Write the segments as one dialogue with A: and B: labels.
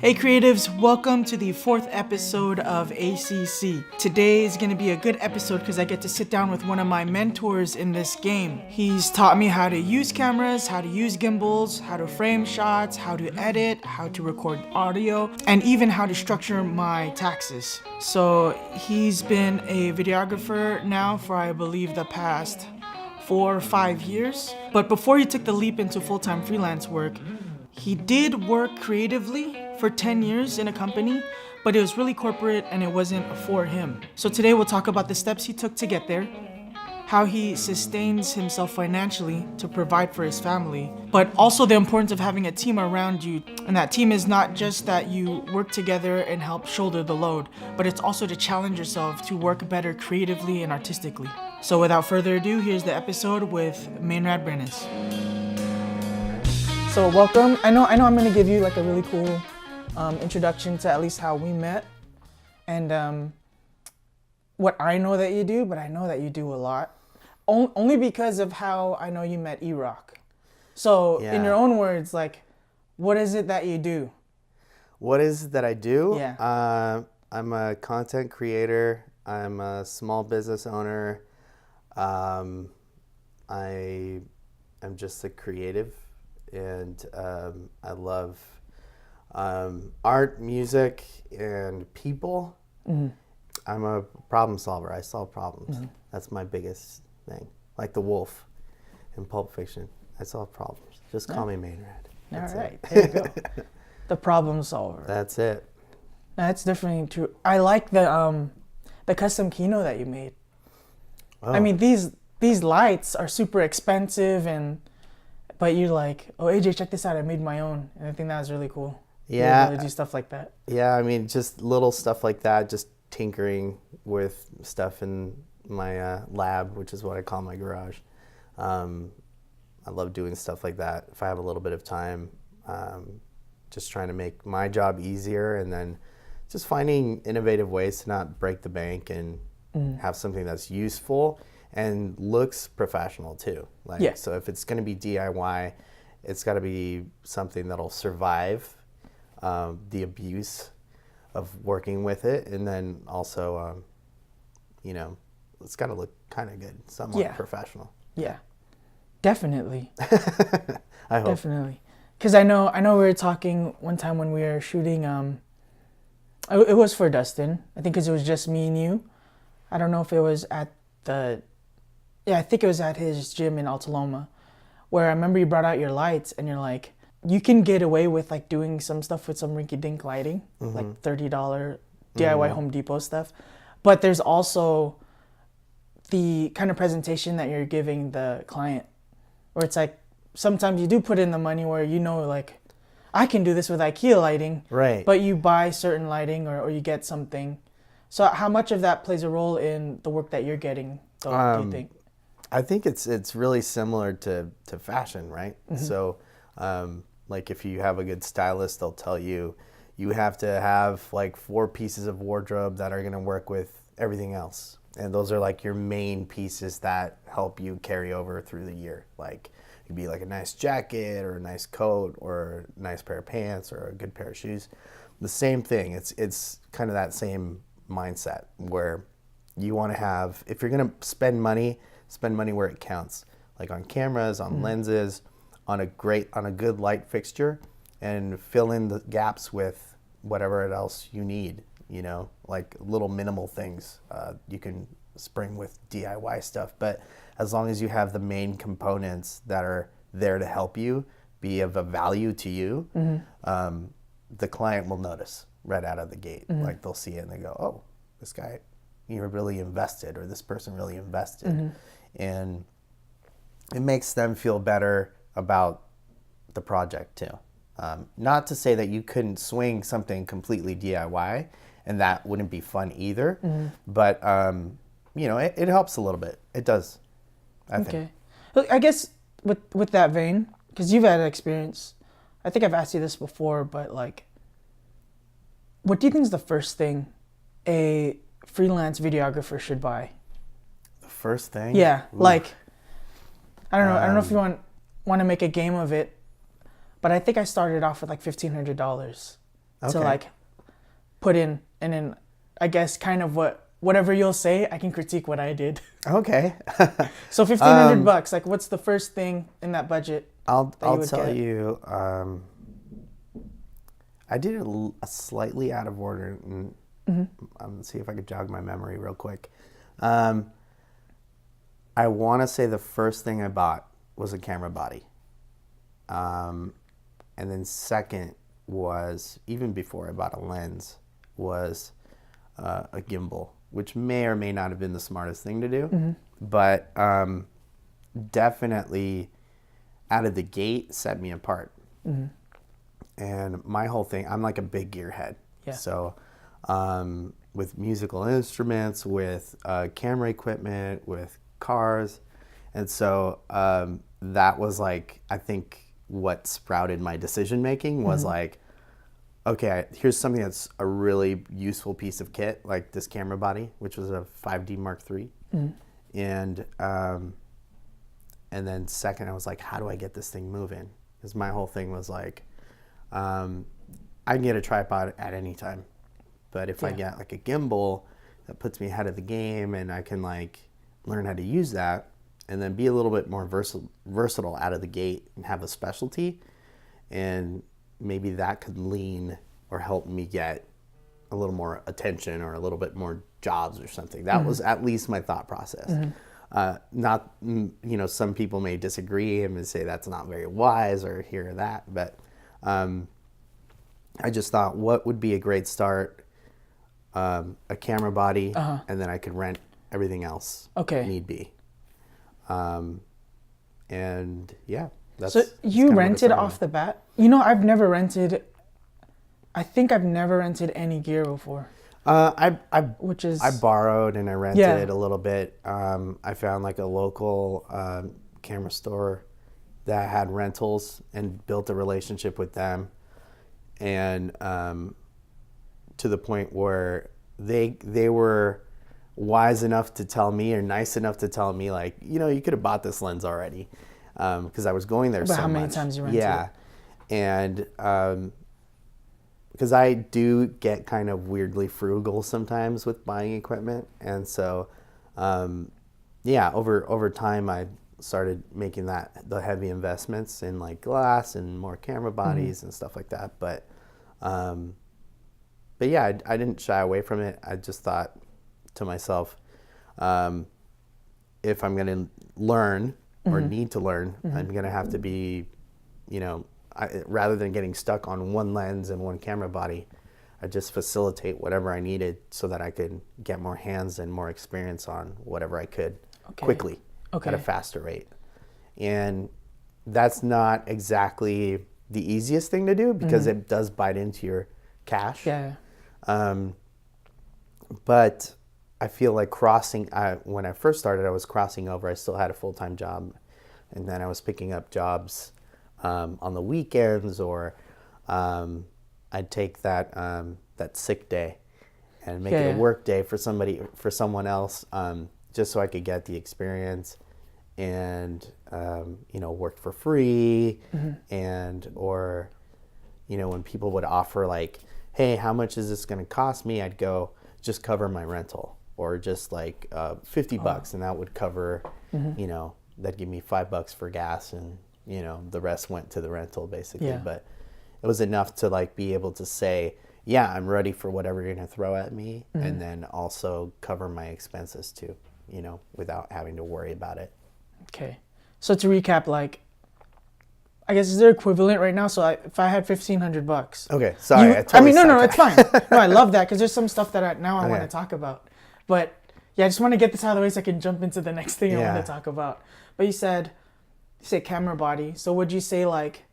A: Hey creatives, welcome to the 4th episode of ACC. Today is going to be a good episode because I get to sit down with one of my mentors in this game. He's taught me how to use cameras, how to use gimbals, how to frame shots, how to edit, how to record audio, and even how to structure my taxes. So he's been a videographer now for I believe the past 4 or 5 years. But before he took the leap into full-time freelance work, he did work creatively for 10 years in a company, but it was really corporate and it wasn't for him. So today we'll talk about the steps he took to get there, how he sustains himself financially to provide for his family, but also the importance of having a team around you. And that team is not just that you work together and help shoulder the load, but it's also to challenge yourself to work better creatively and artistically. So without further ado, here's the episode with MAYNRAD BRENES. So welcome. I know I'm gonna give you like a really cool introduction to at least how we met and what I know that you do, but I know that you do a lot. Only because of how I know you met E-Rock. So in your own words, like, what is it that you do?
B: What is it that I do?
A: Yeah.
B: I'm a content creator. I'm a small business owner. I am just a creative. And I love art, music, and people. Mm-hmm. I'm a problem solver. I solve problems. Mm-hmm. That's my biggest thing. Like the wolf in Pulp Fiction. I solve problems. Just call me Maynrad.
A: All right, there you go. The problem solver.
B: That's it.
A: That's definitely true. I like the custom keynote that you made. Oh. I mean, these lights are super expensive but you're like, oh, AJ, check this out. I made my own. And I think that was really cool.
B: Yeah.
A: Really do stuff like that.
B: Yeah, I mean, just little stuff like that, just tinkering with stuff in my lab, which is what I call my garage. I love doing stuff like that. If I have a little bit of time, just trying to make my job easier and then just finding innovative ways to not break the bank and have something that's useful and looks professional too. So if it's going to be DIY, it's got to be something that'll survive the abuse of working with it, and then also, it's got to look kind of good, somewhat professional.
A: Yeah, definitely.
B: I hope.
A: Definitely, because I know we were talking one time when we were shooting. It was for Dustin, I think, because it was just me and you. I don't know if it was at I think it was at his gym in Altaloma, where I remember you brought out your lights and you're like, you can get away with like doing some stuff with some rinky-dink lighting, like $30 DIY Home Depot stuff. But there's also the kind of presentation that you're giving the client, where it's like, sometimes you do put in the money where like, I can do this with IKEA lighting,
B: right? But
A: you buy certain lighting or you get something. So how much of that plays a role in the work that you're getting, though, do you think?
B: I think it's really similar to fashion, right? So, like if you have a good stylist, they'll tell you have to have like 4 pieces of wardrobe that are going to work with everything else. And those are like your main pieces that help you carry over through the year. Like it could be like a nice jacket or a nice coat or a nice pair of pants or a good pair of shoes. The same thing. It's kind of that same mindset where you want to have, if you're going to spend money where it counts, like on cameras, on lenses, on a good light fixture, and fill in the gaps with whatever else you need, like little minimal things. You can spring with DIY stuff, but as long as you have the main components that are there to help you, be of a value to you, the client will notice right out of the gate. Like they'll see it and they go, oh, this guy, really invested, or this person really invested. And it makes them feel better about the project too. Not to say that you couldn't swing something completely DIY and that wouldn't be fun either, but it helps a little bit. It does, I think.
A: Look, I guess with that vein, because you've had experience, I think I've asked you this before, but like, what do you think is the first thing a freelance videographer should buy?
B: The first thing?
A: Yeah. Ooh. Like, I don't know if you want to make a game of it, but I think I started off with like $1,500. to
B: Okay.
A: like put in, and then I guess kind of whatever you'll say, I can critique what I did.
B: Okay.
A: So $1,500, like what's the first thing in that budget?
B: I'll
A: would
B: tell
A: get?
B: you. I did it a slightly out of order, and let's see if I could jog my memory real quick. I want to say the first thing I bought was a camera body, and then second was, even before I bought a lens, was a gimbal, which may or may not have been the smartest thing to do, but definitely out of the gate set me apart. And my whole thing, I'm like a big gearhead.
A: Yeah.
B: So with musical instruments, with camera equipment, with cars. And so that was like, I think what sprouted my decision making was like, okay, here's something that's a really useful piece of kit, like this camera body, which was a 5D Mark III. And then second, I was like, how do I get this thing moving? Because my whole thing was like, I can get a tripod at any time, but if I get like a gimbal, that puts me ahead of the game, and I can like learn how to use that, and then be a little bit more versatile out of the gate and have a specialty, and maybe that could lean or help me get a little more attention or a little bit more jobs or something. That was at least my thought process. Not, some people may disagree and say that's not very wise or here or that, but I just thought, what would be a great start? A camera body, and then I could rent everything else.
A: Okay.
B: Need be. And yeah, that's.
A: So you rented off the bat? I've never rented. I think I've never rented any gear before. I borrowed and I rented a little bit. I found like a local camera store that had rentals and built a relationship with them, and to the point where they were wise enough to tell me, or nice enough to tell me, like, you could have bought this lens already, because I was going there so much. How many times you rented it?
B: And because I do get kind of weirdly frugal sometimes with buying equipment, and so over time I started making the heavy investments in like glass and more camera bodies and stuff like that. But yeah, I didn't shy away from it. I just thought to myself, if I'm going to learn or need to learn, I'm going to have to be, rather than getting stuck on one lens and one camera body, I just facilitate whatever I needed so that I could get more hands and more experience on whatever I could quickly at a faster rate. And that's not exactly the easiest thing to do, because it does bite into your cash.
A: Yeah.
B: But I feel like when I first started, I was crossing over. I still had a full-time job, and then I was picking up jobs on the weekends, or I'd take that sick day and make it a work day for someone else, just so I could get the experience and work for free, or when people would offer like, hey, how much is this going to cost me? I'd go, just cover my rental, or just like $50, and that would cover, that'd give me $5 for gas, and the rest went to the rental basically.
A: Yeah.
B: But it was enough to like be able to say, yeah, I'm ready for whatever you're going to throw at me, and then also cover my expenses too, without having to worry about it.
A: Okay. So to recap, like, I guess is there equivalent right now? So if I had $1,500.
B: Okay, sorry.
A: No, it's fine. No, I love that, because there's some stuff that I want to talk about. But yeah, I just want to get this out of the way so I can jump into the next thing I want to talk about. But you said camera body. So would you say, like,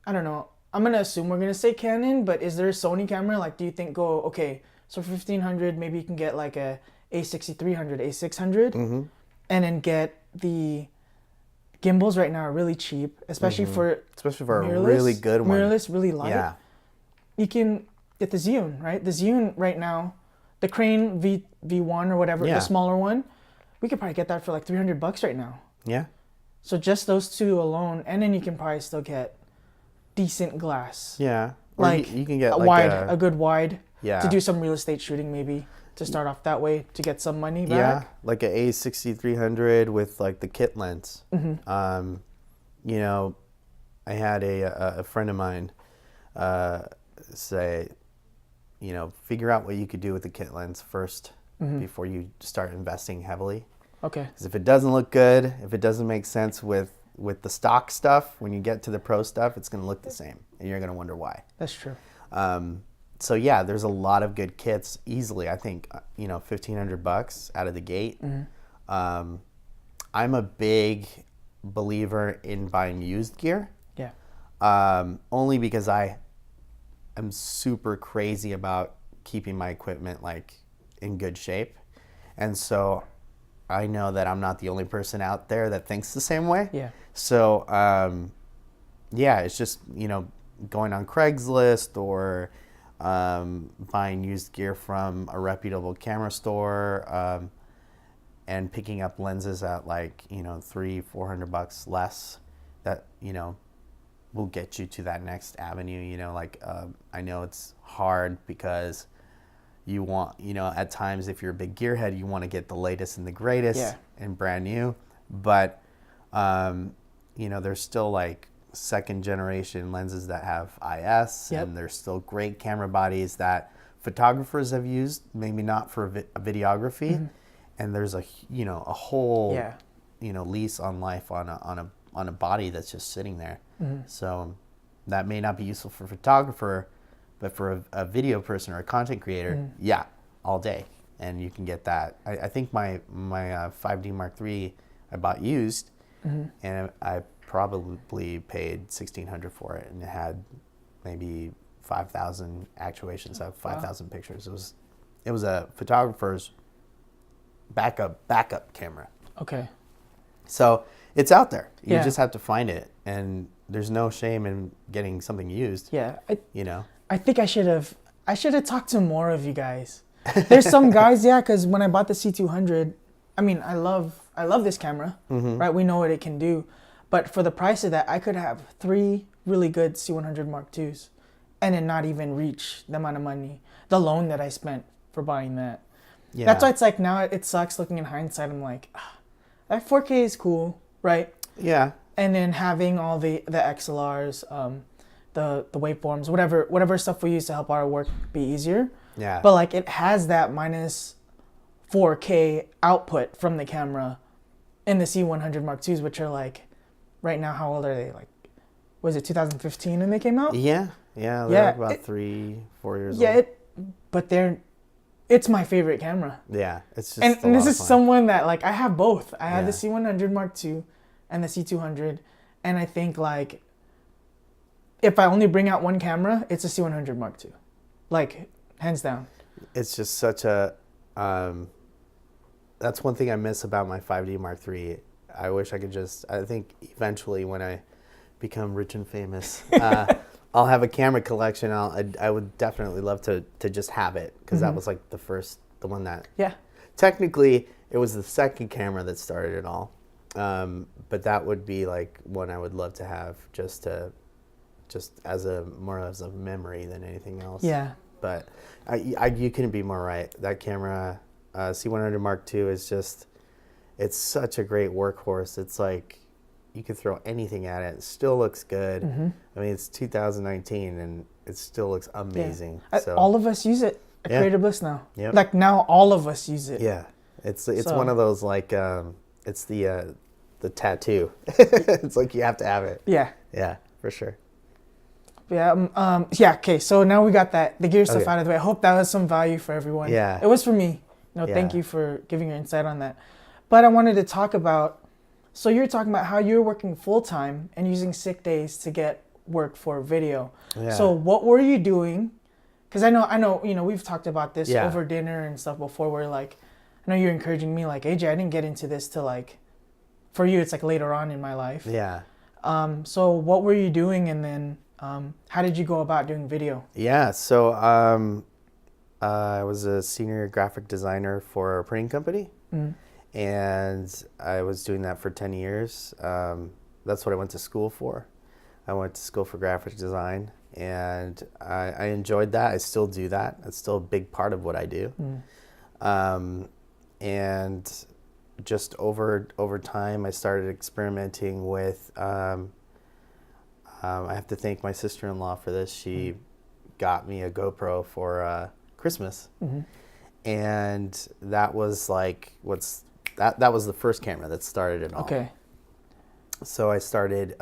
A: I don't know, I'm going to assume we're going to say Canon, but is there a Sony camera? Like, do you think so for $1,500, maybe you can get like a A6300, A600, and then get the gimbals right now are really cheap, especially for
B: a really good one.
A: Mirrorless, really light. Yeah. You can get the Zhiyun, right? The Zhiyun right now, the Crane V1 or whatever, the smaller one, we could probably get that for like $300 right now.
B: Yeah.
A: So just those two alone, and then you can probably still get decent glass.
B: Yeah.
A: Like
B: you can get
A: a
B: like
A: wide, a good wide
B: yeah.
A: to do some real estate shooting maybe to start off that way to get some money back.
B: Yeah, like a A6300 with like the kit lens. You know, I had a friend of mine say, you know, figure out what you could do with the kit lens first before you start investing heavily.
A: Okay.
B: Because if it doesn't look good, if it doesn't make sense with the stock stuff, when you get to the pro stuff, it's going to look the same, and you're going to wonder why.
A: That's true.
B: So yeah, there's a lot of good kits easily. I think, you know, $1,500 out of the gate. I'm a big believer in buying used gear.
A: Yeah.
B: Only because I am super crazy about keeping my equipment like in good shape. And so I know that I'm not the only person out there that thinks the same way.
A: Yeah.
B: So, yeah, it's just, you know, going on Craigslist or buying used gear from a reputable camera store and picking up lenses at like, you know, $300-400 less that, you know, will get you to that next avenue. You know, like I know it's hard because you want, you know, at times if you're a big gearhead, you want to get the latest and the greatest and brand new. But, you know, there's still like second generation lenses that have IS and there's still great camera bodies that photographers have used, maybe not for videography. And there's a, you know, a whole, you know, lease on life on a body that's just sitting there. So that may not be useful for a photographer, but for a video person or a content creator, yeah, all day. And you can get that. I think my 5D Mark III I bought used, and I probably paid $1,600 for it, and it had maybe 5,000 actuations of 5,000 pictures. It was a photographer's backup camera.
A: Okay.
B: So it's out there. You just have to find it, and there's no shame in getting something used.
A: Yeah.
B: You know.
A: I think I should have talked to more of you guys. There's some guys, because when I bought the C200, I mean, I love this camera, right? We know what it can do, but for the price of that, I could have 3 really good C100 Mark IIs, and then not even reach the amount of money, the loan that I spent for buying that. Yeah. That's why it's like now it sucks looking in hindsight. I'm like, that 4K is cool, right?
B: Yeah.
A: And then having all the XLRs, the waveforms, whatever stuff we use to help our work be easier.
B: Yeah.
A: But like it has that minus 4K output from the camera in the C100 Mark IIs, which are like, right now, how old are they? Like, was it 2015 when they came out?
B: Yeah. They're about 3-4 years old.
A: Yeah, but it's my favorite camera.
B: Yeah, it's just
A: and this is
B: fun.
A: Someone that like I have both. I have the C100 Mark II and the C200, and I think like if I only bring out one camera, it's a C100 Mark II, like hands down.
B: It's just such a that's one thing I miss about my 5D Mark III. I wish I could I think eventually when I become rich and famous, I'll have a camera collection. I would definitely love to just have it, because that was like the one that technically it was the second camera that started it all. But that would be like one I would love to have just as more as a memory than anything else.
A: Yeah.
B: But you couldn't be more right. That camera, C100 Mark II, is it's such a great workhorse. It's like you could throw anything at it. It still looks good. I mean, it's 2019 and it still looks amazing.
A: Yeah.
B: So
A: all of us use it at Creative Bliss now.
B: Yep.
A: Like now all of us use it.
B: Yeah. It's one of those like it's the tattoo. It's like you have to have it.
A: Yeah.
B: Yeah, for sure.
A: Yeah. Okay. So now we got the gear stuff out of the way. I hope that was some value for everyone.
B: Yeah.
A: It was for me. Thank you for giving your insight on that. But I wanted to talk about. So you're talking about how you're working full time and using sick days to get work for video. Yeah. So what were you doing? Because I know. We've talked about this over dinner and stuff before. Where like, I know you're encouraging me. Like, AJ, I didn't get into this till like, for you, it's like later on in my life.
B: Yeah.
A: So what were you doing, and then how did you go about doing video?
B: Yeah. So I was a senior graphic designer for a printing company. And I was doing that for 10 years. That's what I went to school for. I went to school for graphic design, and I enjoyed that. I still do that. It's still a big part of what I do. And just over time, I started experimenting with. I have to thank my sister-in-law for this. She got me a GoPro for Christmas, and that was like that was the first camera that started it all.
A: Okay.
B: So I started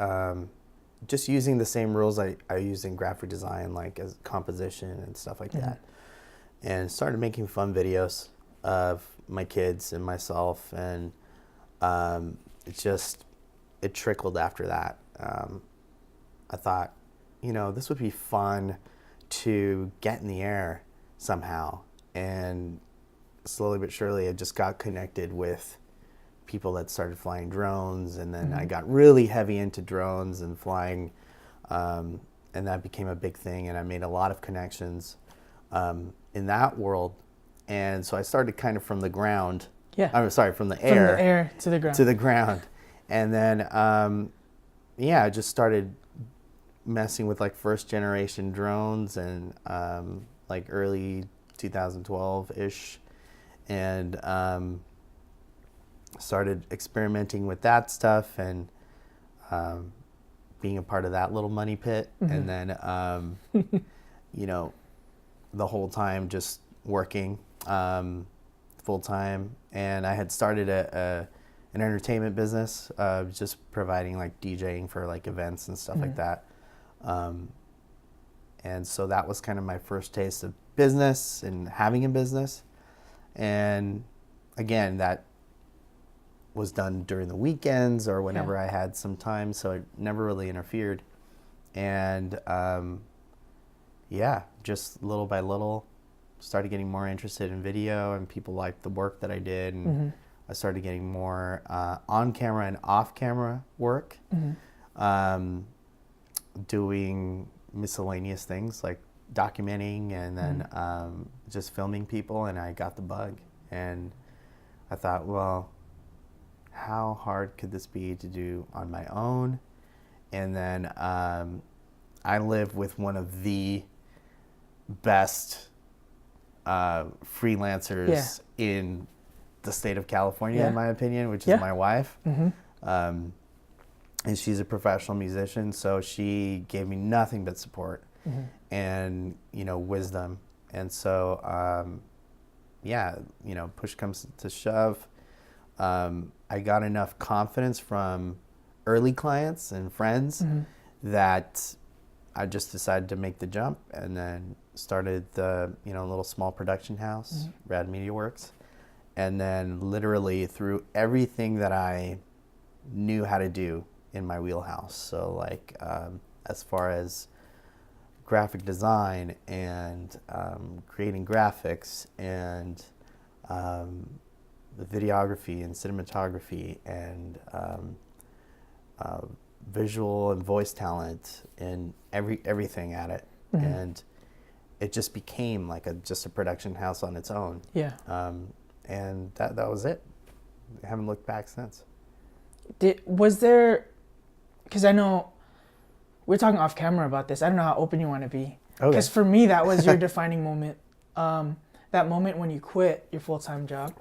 B: just using the same rules I use in graphic design, like as composition and stuff like that, and started making fun videos of my kids and myself, and it trickled after that. I thought, this would be fun to get in the air somehow, and slowly but surely I just got connected with people that started flying drones, and then I got really heavy into drones and flying, and that became a big thing, and I made a lot of connections in that world. And so I started kind of from the ground.
A: Yeah.
B: I'm sorry, from the
A: From
B: air.
A: the air to the ground.
B: To the ground. And then, I just started messing with like first generation drones and like early 2012-ish. And started experimenting with that stuff and being a part of that little money pit. And then, the whole time just working full time, and I had started an entertainment business, just providing like DJing for like events and stuff like that. And so that was kind of my first taste of business and having a business. And again, that was done during the weekends or whenever I had some time, so it never really interfered. And just little by little started getting more interested in video, and people liked the work that I did, and I started getting more on camera and off camera work, doing miscellaneous things like documenting and then just filming people, and I got the bug, and I thought, well, how hard could this be to do on my own? And then I live with one of the best freelancers in the state of California, in my opinion, which is my wife. And she's a professional musician, so she gave me nothing but support and wisdom. And so push comes to shove, I got enough confidence from early clients and friends that I just decided to make the jump, and then started the little small production house, Radmediaworx, and then literally threw everything that I knew how to do in my wheelhouse. So like as far as graphic design and creating graphics and the videography and cinematography and visual and voice talent and everything at it. And it just became like just a production house on its own. And that was it. I haven't looked back since.
A: Was there, because I know we're talking off camera about this, I don't know how open you want to be. Because for me, that was your defining moment. That moment when you quit your full-time job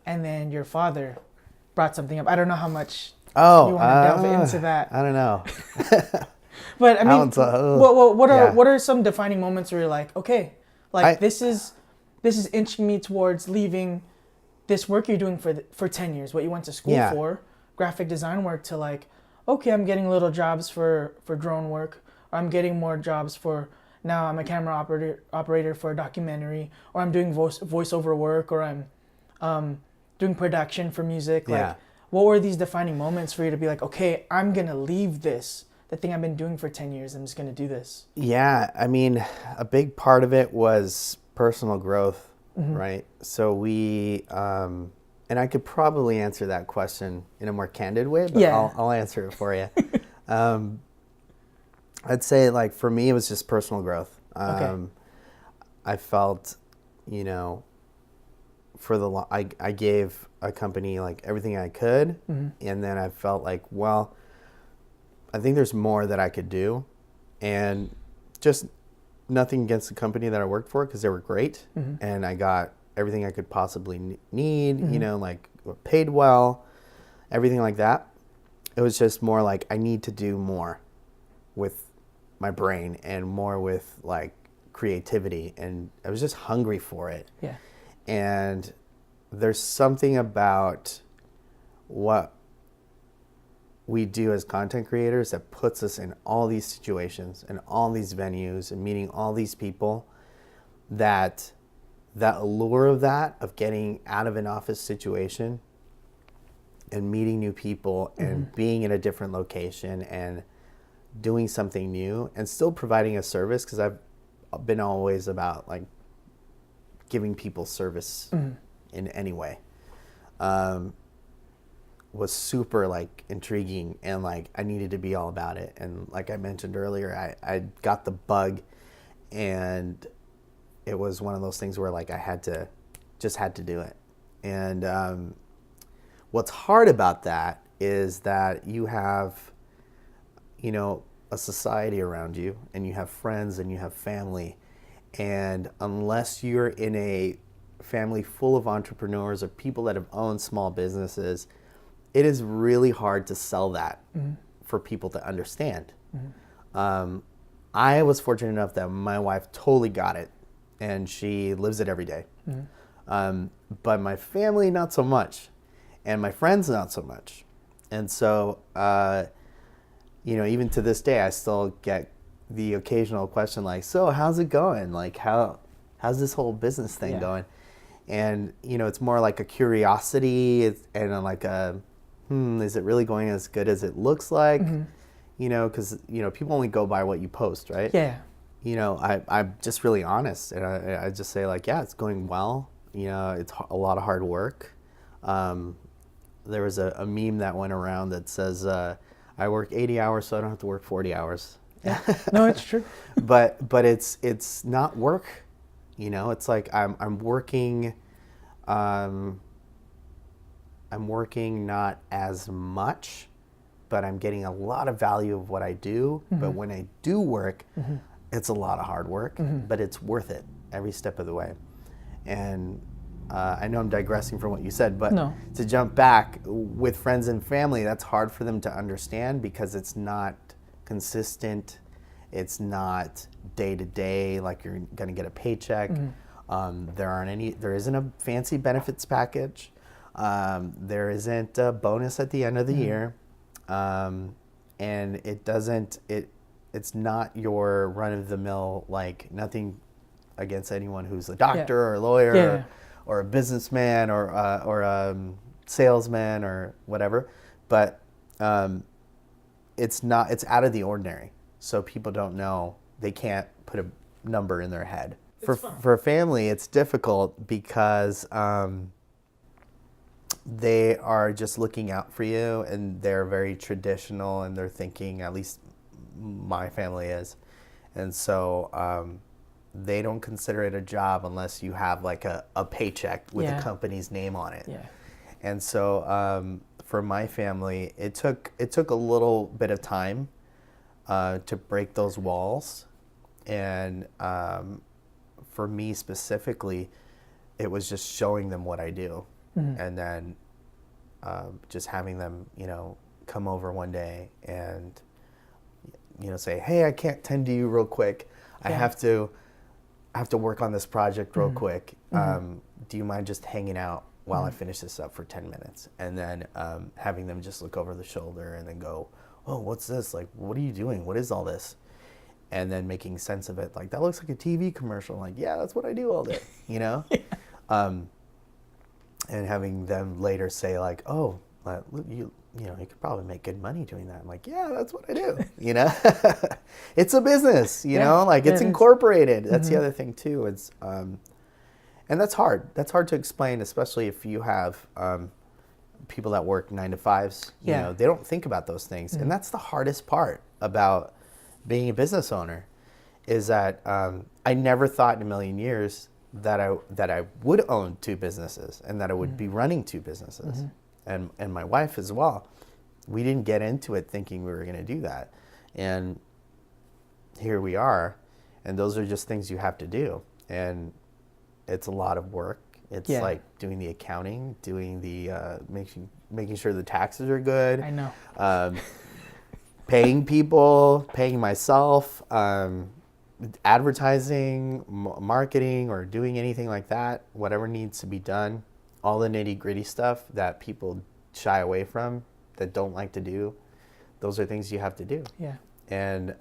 A: and then your father brought something up. I don't know how much you want to delve into that.
B: I don't know.
A: But I mean, what are some defining moments where you're like, okay, like this is inching me towards leaving this work you're doing for 10 years, what you went to school for, graphic design work, to like, okay, I'm getting little jobs for drone work, or I'm getting more jobs for, now I'm a camera operator for a documentary, or I'm doing voiceover work, or I'm doing production for music. Like, what were these defining moments for you to be like, okay, I'm going to leave this, the thing I've been doing for 10 years, I'm just going to do this?
B: Yeah, I mean, a big part of it was personal growth, right? So we, and I could probably answer that question in a more candid way, but I'll answer it for you. I'd say, like, for me, it was just personal growth. I felt, I gave a company like everything I could, and then I felt like, well, I think there's more that I could do, and just nothing against the company that I worked for, because they were great, and I got everything I could possibly need, you know, like paid well, everything like that. It was just more like I need to do more with my brain and more with like creativity, and I was just hungry for it.
A: Yeah.
B: And there's something about what we do as content creators that puts us in all these situations and all these venues and meeting all these people, that allure of that, of getting out of an office situation and meeting new people and being in a different location and doing something new and still providing a service, because I've been always about like giving people service in any way, was super like intriguing, and like I needed to be all about it. And like I mentioned earlier, I got the bug, and it was one of those things where like I had to do it. And what's hard about that is that you have, you know, a society around you, and you have friends, and you have family, and unless you're in a family full of entrepreneurs or people that have owned small businesses, it is really hard to sell that for people to understand. I was fortunate enough that my wife totally got it, and she lives it every day. But my family, not so much, and my friends, not so much. And so, you know, even to this day, I still get the occasional question like, so how's it going? Like, how's this whole business thing going? And, you know, it's more like a curiosity, and like a, is it really going as good as it looks like? You know, because, you know, people only go by what you post, right?
A: Yeah.
B: You know, I'm just really honest, and I just say like, yeah, it's going well. You know, it's a lot of hard work. There was a meme that went around that says, I work 80 hours so I don't have to work 40 hours.
A: Yeah. No, it's true.
B: but it's not work, you know. It's like I'm working not as much, but I'm getting a lot of value of what I do. But when I do work, it's a lot of hard work, but it's worth it every step of the way. And I know I'm digressing from what you said, but to jump back, with friends and family, that's hard for them to understand, because it's not consistent. It's not day to day, like you're going to get a paycheck. There isn't a fancy benefits package. There isn't a bonus at the end of the year. And it's not your run of the mill, like, nothing against anyone who's a doctor or a lawyer or a businessman or a salesman or whatever, but it's out of the ordinary. So people don't know, they can't put a number in their head. For family, it's difficult because they are just looking out for you, and they're very traditional, and they're thinking, at least my family is, and so they don't consider it a job unless you have like a paycheck with a company's name on it. And so for my family, it took a little bit of time to break those walls, and for me specifically, it was just showing them what I do, and then just having them, you know, come over one day and, you know, say, hey, I can't tend to you real quick. I have to work on this project real quick. Do you mind just hanging out while I finish this up for 10 minutes? And then having them just look over the shoulder and then go, oh, what's this? Like, what are you doing? What is all this? And then making sense of it. Like, that looks like a TV commercial. Like, yeah, that's what I do all day, you know? And having them later say like, oh, you know, you could probably make good money doing that. I'm like, yeah, that's what I do, you know? It's a business, you know, like it's incorporated. That's the other thing too. It's, and that's hard. That's hard to explain, especially if you have people that work 9 to 5s, you know, they don't think about those things. And that's the hardest part about being a business owner, is that I never thought in a million years that I would own 2 businesses, and that I would be running 2 businesses, and my wife as well. we didn't get into it thinking we were going to do that. And here we are. And those are just things you have to do. And it's a lot of work. It's like doing the accounting, doing the making sure the taxes are good.
A: I know.
B: Paying people, paying myself, advertising, marketing, or doing anything like that, whatever needs to be done, all the nitty-gritty stuff that people shy away from, that don't like to do, those are things you have to do.
A: Yeah.
B: And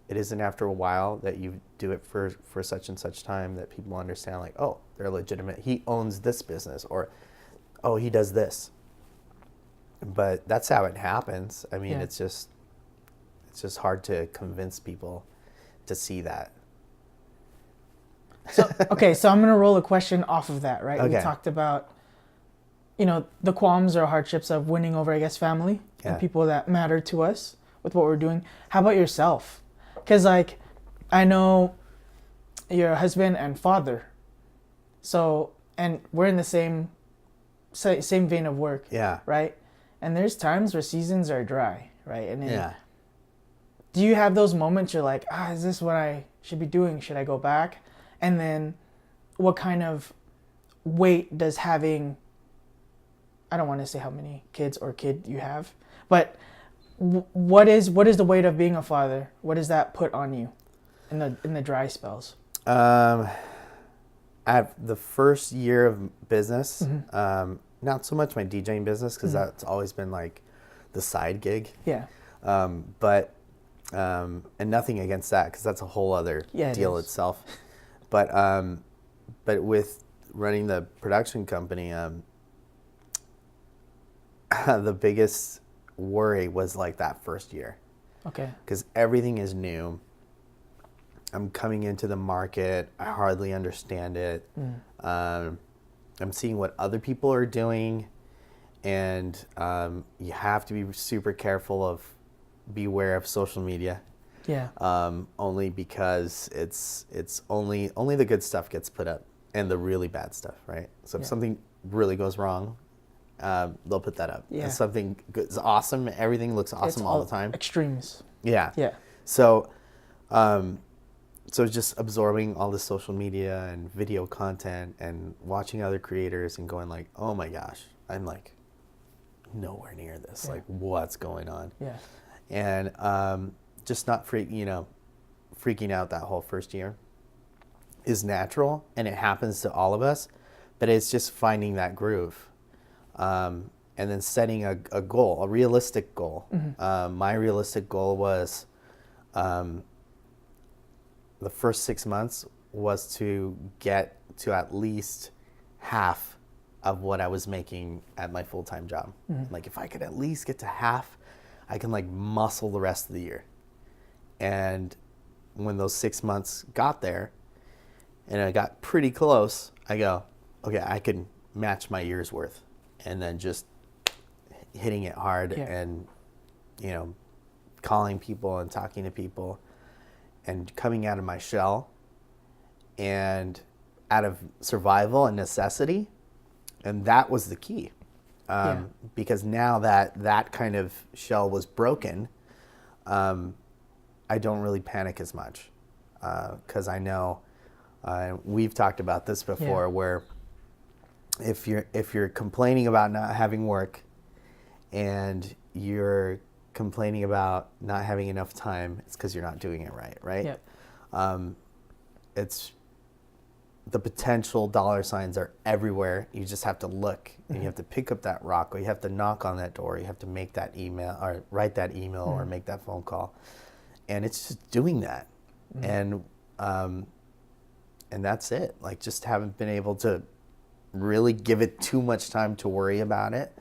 B: it isn't after a while that you do it for such and such time that people understand, like, oh, they're legitimate. He owns this business, or, oh, he does this. But that's how it happens. I mean, it's just hard to convince people to see that.
A: So, okay, so I'm going to roll a question off of that, right?
B: Okay.
A: We talked about, the qualms or hardships of winning over, I guess, family and people that matter to us with what we're doing. How about yourself? Because, like, I know you're a husband and father. So, and we're in the same vein of work.
B: Yeah.
A: Right? And there's times where seasons are dry, right? And then, do you have those moments you're like, is this what I should be doing? Should I go back? And then what kind of weight does having, I don't want to say how many kids or kid you have, but what is the weight of being a father? What does that put on you in the dry spells?
B: At the first year of business, not so much my DJing business, because that's always been like the side gig.
A: Yeah.
B: But and nothing against that, because that's a whole other deal itself. But with running the production company, the biggest worry was like that first year.
A: Okay.
B: Because everything is new. I'm coming into the market. I hardly understand it. I'm seeing what other people are doing, and you have to be super careful beware of social media.
A: Yeah.
B: Only because it's only the good stuff gets put up, and the really bad stuff, right? So if something really goes wrong, they'll put that up.
A: Yeah.
B: If something is awesome, everything looks awesome
A: It's
B: all the time.
A: Extremes.
B: Yeah.
A: Yeah.
B: So, so just absorbing all the social media and video content and watching other creators and going like, oh my gosh, I'm like nowhere near this. Like, what's going on?
A: Yeah.
B: And just not freaking out that whole first year is natural, and it happens to all of us, but it's just finding that groove. And then setting a goal, a realistic goal. My realistic goal was, the first 6 months was to get to at least half of what I was making at my full-time job. Like, if I could at least get to half, I can like muscle the rest of the year. And when those 6 months got there and I got pretty close, I go, okay, I can match my year's worth. And then just hitting it hard and, calling people and talking to people and coming out of my shell and out of survival and necessity. And that was the key. Because now that kind of shell was broken, I don't really panic as much. Because I know, we've talked about this before, where if you're complaining about not having work and you're complaining about not having enough time, it's because you're not doing it right? Yep. It's the potential dollar signs are everywhere. You just have to look, and you have to pick up that rock, or you have to knock on that door, you have to make that email or write that email or make that phone call. And it's just doing that. And that's it. Like, just haven't been able to really give it too much time to worry about it.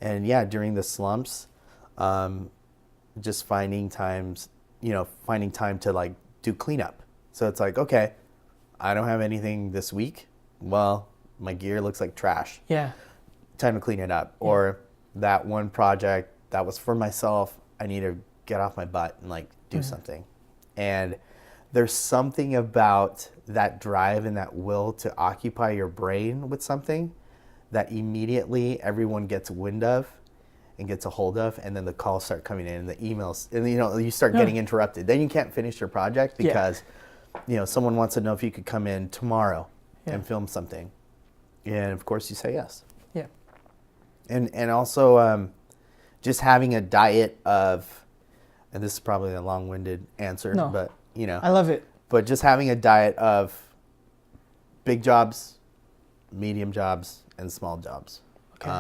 B: And during the slumps, just finding time to like do cleanup. So it's like, okay, I don't have anything this week. Well, my gear looks like trash. Yeah. Time to clean it up. Yeah. Or that one project that was for myself, I need to get off my butt and like do something. And there's something about that drive and that will to occupy your brain with something that immediately everyone gets wind of. and gets a hold of, and then the calls start coming in and the emails, and you start getting interrupted. Then you can't finish your project because someone wants to know if you could come in tomorrow and film something, and of course you say yes.
A: Yeah.
B: And also just having a diet of, and this is probably a long-winded answer, but
A: I love it.
B: But just having a diet of big jobs, medium jobs, and small jobs.
A: Okay.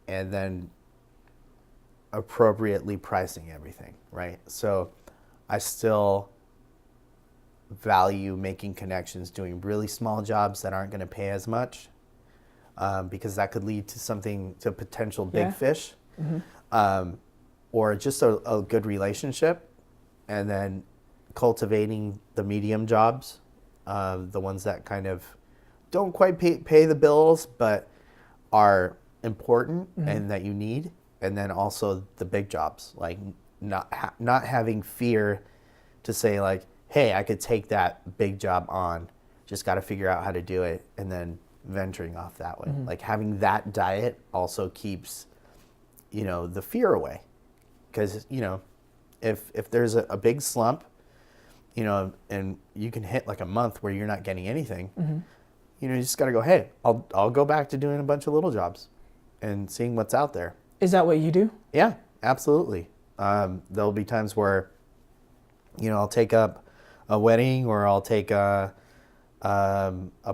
B: And then appropriately pricing everything, right? So I still value making connections, doing really small jobs that aren't going to pay as much, because that could lead to potential big fish, or just a good relationship, and then cultivating the medium jobs, the ones that kind of don't quite pay the bills, but are important and that you need, and then also the big jobs, like not having fear to say like, hey, I could take that big job on, just got to figure out how to do it, and then venturing off that way. Like having that diet also keeps the fear away, because if there's a big slump, and you can hit like a month where you're not getting anything, you just got to go, hey, I'll go back to doing a bunch of little jobs and seeing what's out there.
A: Is that what you do?
B: Yeah, absolutely. There'll be times where, I'll take up a wedding, or I'll take a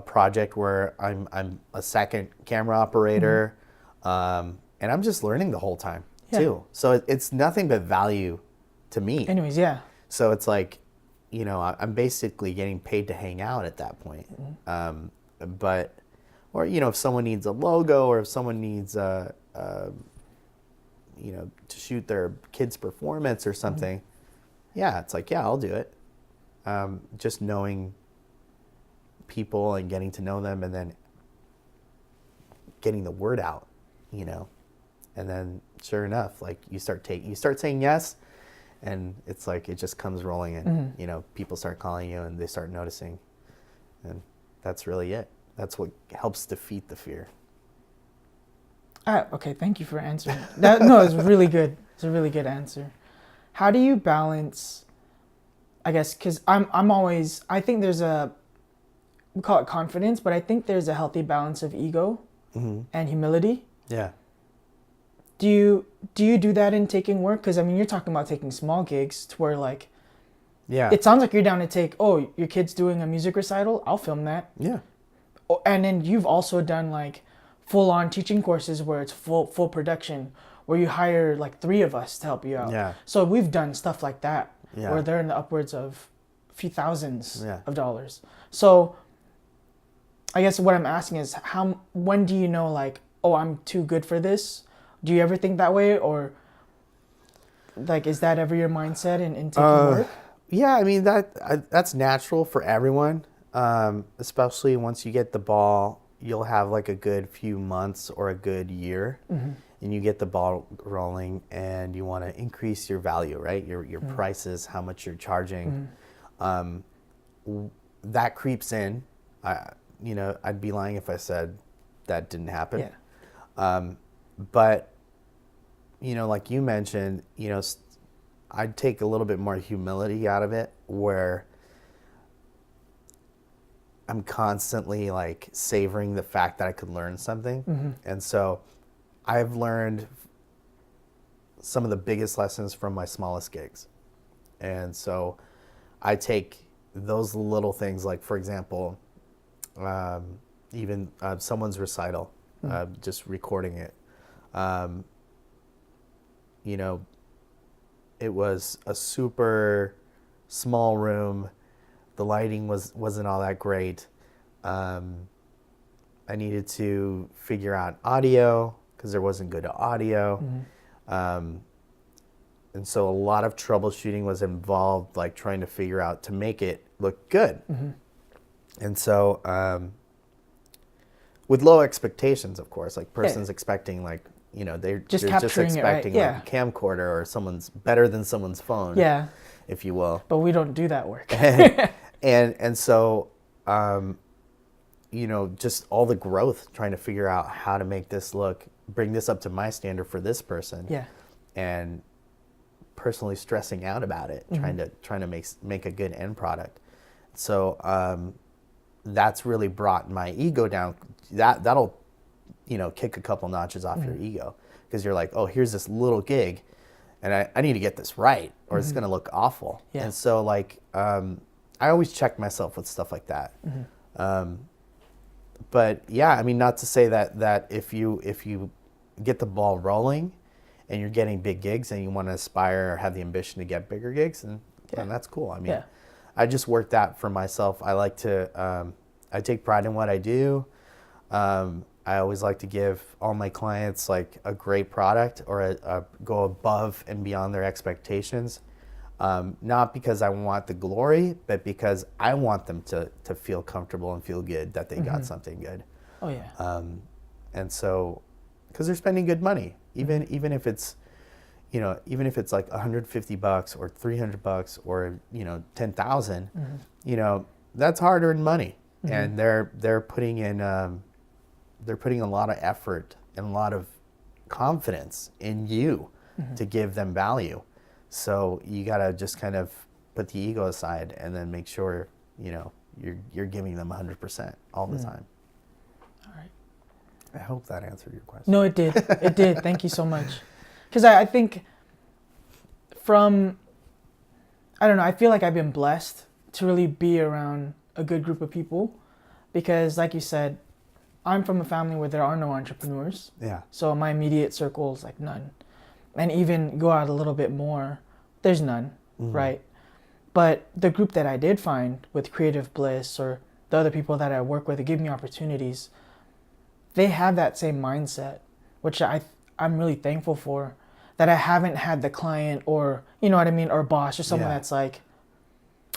B: project where I'm a second camera operator, and I'm just learning the whole time too. So it's nothing but value to me.
A: Anyways, yeah.
B: So it's like, I'm basically getting paid to hang out at that point. But, or, if someone needs a logo, or if someone needs to shoot their kid's performance or something, it's like, I'll do it. Just knowing people and getting to know them, and then getting the word out, and then sure enough, like you start saying yes, and it's like it just comes rolling in. People start calling you and they start noticing, and that's really it. That's what helps defeat the fear.
A: Okay, thank you for answering that. No, it's really good. It's a really good answer. How do you balance, I guess, because I think there's we call it confidence, but I think there's a healthy balance of ego and humility.
B: Yeah.
A: Do you do that in taking work? Because you're talking about taking small gigs to where like, it sounds like you're down to take, your kid's doing a music recital, I'll film that.
B: Yeah.
A: And then you've also done like full-on teaching courses where it's full production, where you hire like 3 of us to help you out.
B: Yeah.
A: So we've done stuff like that,
B: Yeah.
A: where they're in the upwards of a few thousands of dollars. So I guess what I'm asking is, when do you know like, I'm too good for this? Do you ever think that way, or like, is that ever your mindset in taking work?
B: Yeah, that's natural for everyone, especially once you get the ball. You'll have like a good few months or a good year, and you get the ball rolling, and you want to increase your value, right? Your prices, how much you're charging. That creeps in. I'd be lying if I said that didn't happen.
A: Yeah.
B: But, like you mentioned, I'd take a little bit more humility out of it, where I'm constantly like savoring the fact that I could learn something. And so I've learned some of the biggest lessons from my smallest gigs. And so I take those little things, like, for example, even someone's recital, just recording it. It was a super small room. The lighting wasn't all that great. I needed to figure out audio because there wasn't good audio. And so a lot of troubleshooting was involved, like trying to figure out to make it look good. And so with low expectations, of course, like person's expecting like, they're just expecting like a camcorder or someone's better than someone's phone, if you will.
A: But we don't do that work.
B: and so, just all the growth, trying to figure out how to make this look bring this up to my standard for this person.
A: Yeah.
B: And personally stressing out about it, trying to make a good end product. So that's really brought my ego down. That'll kick a couple notches off your ego, because you're like, oh, here's this little gig, and I need to get this right, or it's gonna look awful.
A: Yeah.
B: And so like I always check myself with stuff like that. But yeah, I mean, not to say that if you get the ball rolling and you're getting big gigs and you want to aspire or have the ambition to get bigger gigs, and that's cool. I mean, I just work that for myself. I like to, I take pride in what I do. I always like to give all my clients like a great product, or go above and beyond their expectations. Not because I want the glory, but because I want them to feel comfortable and feel good that they got something good.
A: Oh yeah.
B: And so, because they're spending good money, even if it's, even if it's like $150 or $300 or 10,000, that's hard-earned money, and they're putting in a lot of effort and a lot of confidence in you to give them value. So you gotta just kind of put the ego aside and then make sure you're giving them 100% all the time.
A: All right.
B: I hope that answered your question.
A: No, it did. It did. Thank you so much. Because I think I don't know, I feel like I've been blessed to really be around a good group of people, because like you said, I'm from a family where there are no entrepreneurs.
B: Yeah.
A: So my immediate circle is like none. And even go out a little bit more, there's none, right? But the group that I did find with Creative Bliss, or the other people that I work with that give me opportunities, they have that same mindset, which I'm really thankful for, that I haven't had the client or, or boss or someone that's like,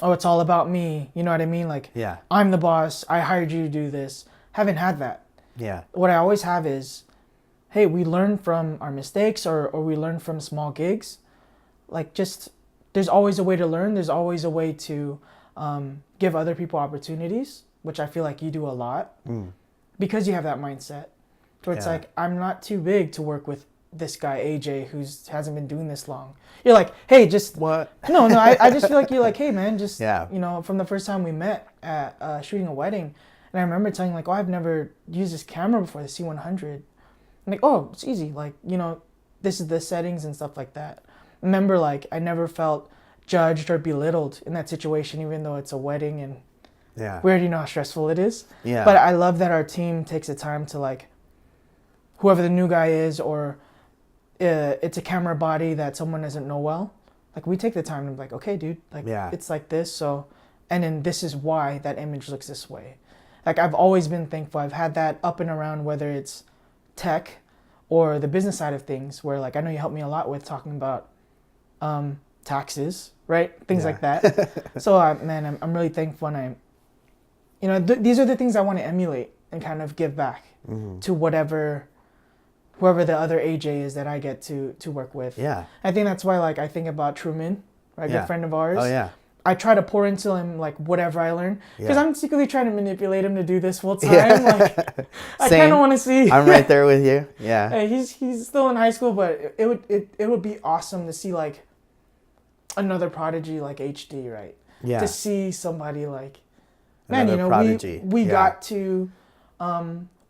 A: oh, it's all about me. You know what I mean? Like, I'm the boss. I hired you to do this. Haven't had that.
B: Yeah.
A: What I always have is, hey, we learn from our mistakes, or we learn from small gigs. Like, just, there's always a way to learn. There's always a way to give other people opportunities, which I feel like you do a lot, because you have that mindset. Where it's like, I'm not too big to work with this guy, AJ, who hasn't been doing this long. You're like, hey, just...
B: What?
A: No, I just feel like you're like, hey, man, just, from the first time we met at shooting a wedding, and I remember telling you, like, oh, I've never used this camera before, the C100. I'm like, oh, it's easy. Like, this is the settings and stuff like that. Remember, like, I never felt judged or belittled in that situation, even though it's a wedding and we already know how stressful it is. Yeah. But I love that our team takes the time to, like, whoever the new guy is, or it's a camera body that someone doesn't know well, like, we take the time to be like, okay, dude, like, it's like this, so, and then this is why that image looks this way. Like, I've always been thankful. I've had that up and around, whether it's tech or the business side of things, where, like, I know you helped me a lot with talking about taxes, right? Things like that. So, man, I'm really thankful, and these are the things I want to emulate and kind of give back to whoever the other AJ is that I get to work with. Yeah. I think that's why, like, I think about Truman, right? Good friend of ours. Oh, yeah. I try to pour into him, like, whatever I learn, because I'm secretly trying to manipulate him to do this full time. Yeah. Like, I kind of want to see.
B: I'm right there with you. Yeah.
A: Hey, he's still in high school, but it would be awesome to see, like, another prodigy like HD, right? Yeah. To see somebody like, man, prodigy. we got to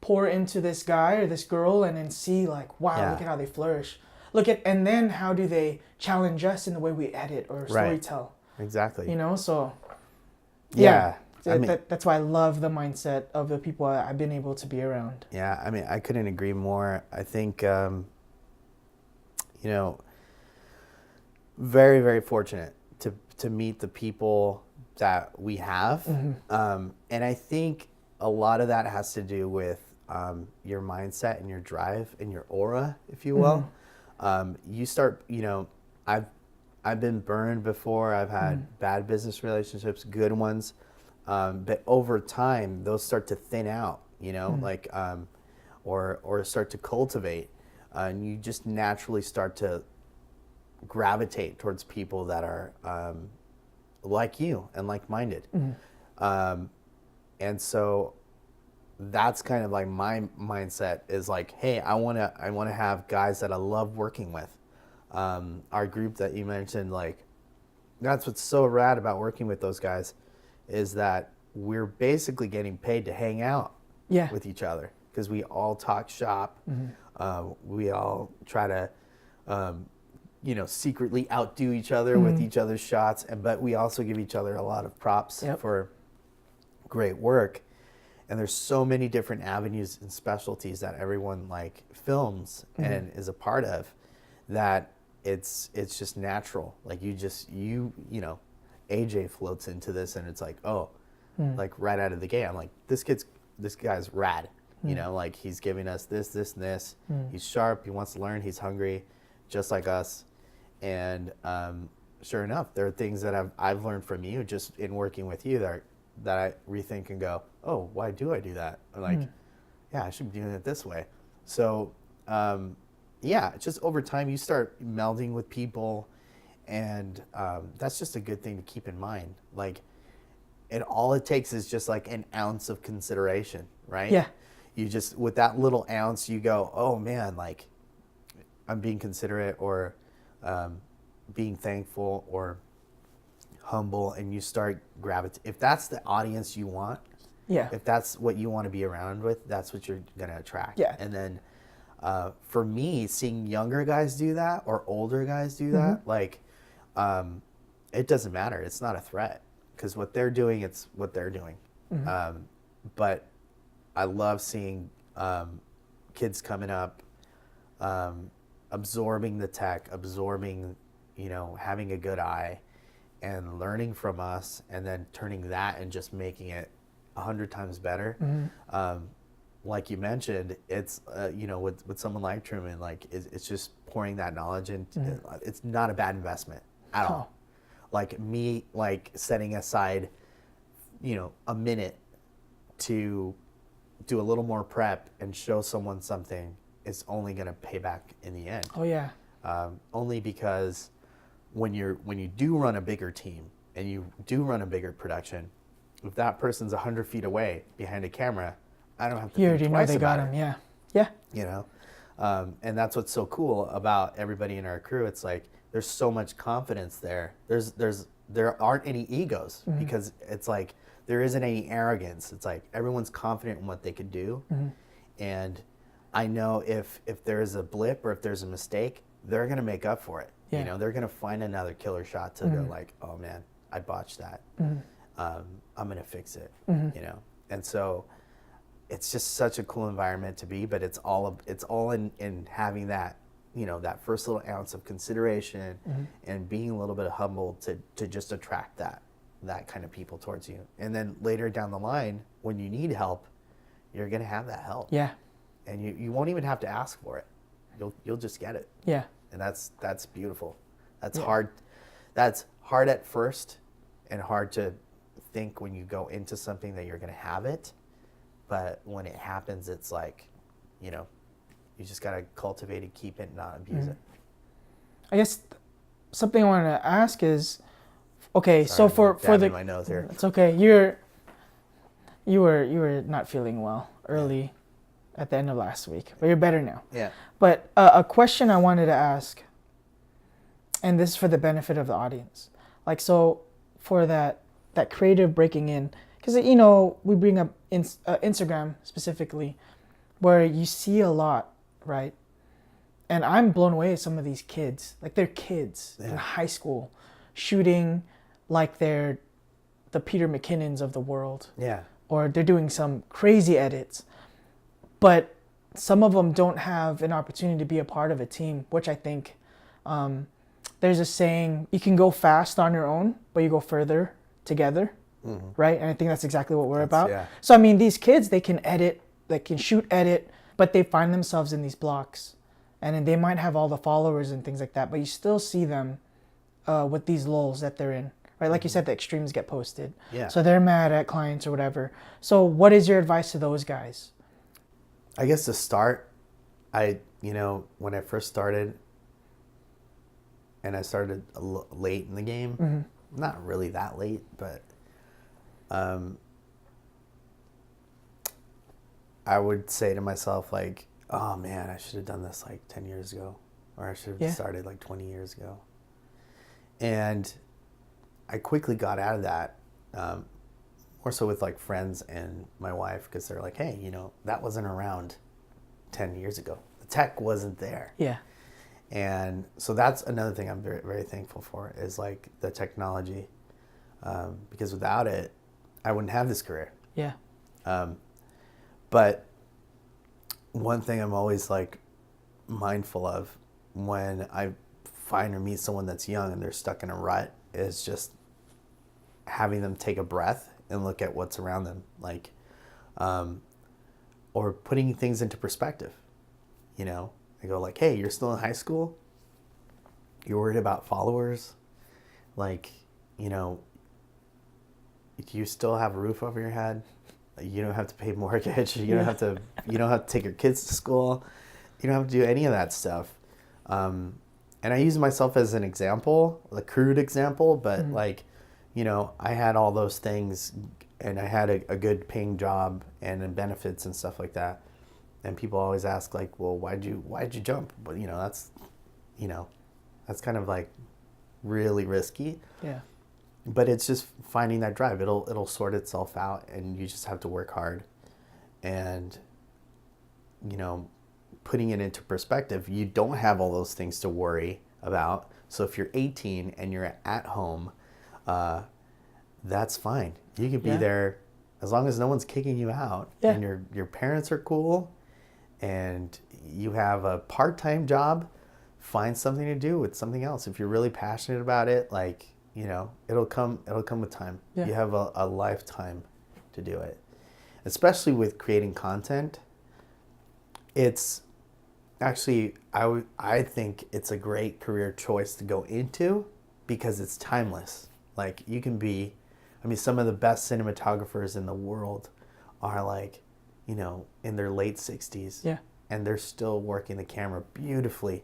A: pour into this guy or this girl, and then see, like, wow, look at how they flourish. And then how do they challenge us in the way we edit or storytell?
B: Exactly.
A: So
B: I mean,
A: that's why I love the mindset of the people I've been able to be around.
B: Yeah, I mean, I couldn't agree more. I think, very, very fortunate to meet the people that we have. And I think a lot of that has to do with your mindset and your drive and your aura, if you will. You start, I've been burned before. I've had bad business relationships, good ones. But over time, those start to thin out, like, or start to cultivate. And you just naturally start to gravitate towards people that are like you and like-minded. And so that's kind of like my mindset is like, hey, I want to have guys that I love working with. Our group that you mentioned, like, that's what's so rad about working with those guys, is that we're basically getting paid to hang out with each other, because we all talk shop. We all try to, secretly outdo each other with each other's shots, but we also give each other a lot of props for great work. And there's so many different avenues and specialties that everyone like films and is a part of, that it's just natural. Like AJ floats into this, and it's like, like right out of the gate, I'm like, this guy's rad. Like, he's giving us this, and this. He's sharp. He wants to learn. He's hungry, just like us. And sure enough, there are things that I've learned from you just in working with you that I rethink and go, oh, why do I do that? I'm like, yeah, I should be doing it this way. So, just over time, you start melding with people, and that's just a good thing to keep in mind. Like, all it takes is just like an ounce of consideration, right?
A: Yeah.
B: You just, with that little ounce, you go, oh man, like, I'm being considerate, or being thankful, or humble, and you start gravitating. If that's the audience you want, if that's what you want to be around with, that's what you're gonna attract. And then for me, seeing younger guys do that, or older guys do that, like, it doesn't matter. It's not a threat, because what they're doing, it's what they're doing. But I love seeing kids coming up, absorbing the tech, having a good eye, and learning from us, and then turning that and just making it 100 times better. Like you mentioned, it's with someone like Truman, like, it's just pouring that knowledge in. It's not a bad investment at all. Like me, like, setting aside a minute to do a little more prep and show someone something is only going to pay back in the end. Only because when you do run a bigger team and you do run a bigger production, if that person's 100 feet away behind a camera, I don't have to think twice about it. And that's what's so cool about everybody in our crew. It's like, there's so much confidence there. There aren't any egos, because it's like, there isn't any arrogance. It's like, everyone's confident in what they could do. And I know if there's a blip, or if there's a mistake, they're going to make up for it. They're going to find another killer shot to go like, oh man, I botched that. I'm going to fix it. And so it's just such a cool environment to be, but it's all in having that, that first little ounce of consideration, and being a little bit humble to just attract that kind of people towards you. And then later down the line, when you need help, you're going to have that help. And you won't even have to ask for it. You'll just get it. And that's beautiful. That's hard. That's hard at first, and hard to think when you go into something that you're going to have it. But when it happens, it's like, you just got to cultivate it, keep it, not abuse it.
A: I guess something I wanted to ask is, okay,
B: Sorry,
A: so for the
B: my nose here.
A: It's okay. You were not feeling well early at the end of last week, but you're better now. But a question I wanted to ask, and this is for the benefit of the audience, like, so for that creative breaking in, because we bring up Instagram specifically, where you see a lot, right? And I'm blown away at some of these kids, like, they're kids in high school, shooting like they're the Peter McKinnons of the world, or they're doing some crazy edits, but some of them don't have an opportunity to be a part of a team, which I think there's a saying, you can go fast on your own, but you go further together, right? And I think that's exactly what we're about. So I mean, these kids, they can edit, they can shoot, edit, but they find themselves in these blocks, and then they might have all the followers and things like that, but you still see them with these lulls that they're in, right? Like you said, the extremes get posted. So they're mad at clients or whatever. So what is your advice to those guys?
B: I guess to start, when I first started, and I started late in the game, not really that late, but I would say to myself, like, oh man, I should have done this like 10 years ago, or I should have started like 20 years ago. And I quickly got out of that, more so with like friends and my wife, because they're like, hey, you know, that wasn't around 10 years ago. The tech wasn't there.
A: Yeah.
B: And so that's another thing I'm very, very thankful for, is like the technology, because without it, I wouldn't have this career.
A: Yeah.
B: But one thing I'm always like mindful of when I find or meet someone that's young and they're stuck in a rut is just having them take a breath and look at what's around them, like, or putting things into perspective. You know, I go like, hey, you're still in high school? You're worried about followers? Like, you know, do you still have a roof over your head? You don't have to pay mortgage. You don't have to take your kids to school. You don't have to do any of that stuff. And I use myself as an example, a crude example, but like, you know, I had all those things, and I had a good paying job and then benefits and stuff like that. And people always ask like, well, why'd you jump? But you know, that's kind of like really risky.
A: Yeah.
B: But it's just finding that drive. It'll sort itself out, and you just have to work hard. And, you know, putting it into perspective, you don't have all those things to worry about. So if you're 18 and you're at home, that's fine. You can be there as long as no one's kicking you out, and your parents are cool, and you have a part-time job. Find something to do with something else. If you're really passionate about it, like, you know, it'll come with time. Yeah. You have a lifetime to do it. Especially with creating content. It's actually, I think it's a great career choice to go into, because it's timeless. Like, you can be, I mean, some of the best cinematographers in the world are like, you know, in their late 60s.
A: Yeah.
B: And they're still working the camera beautifully,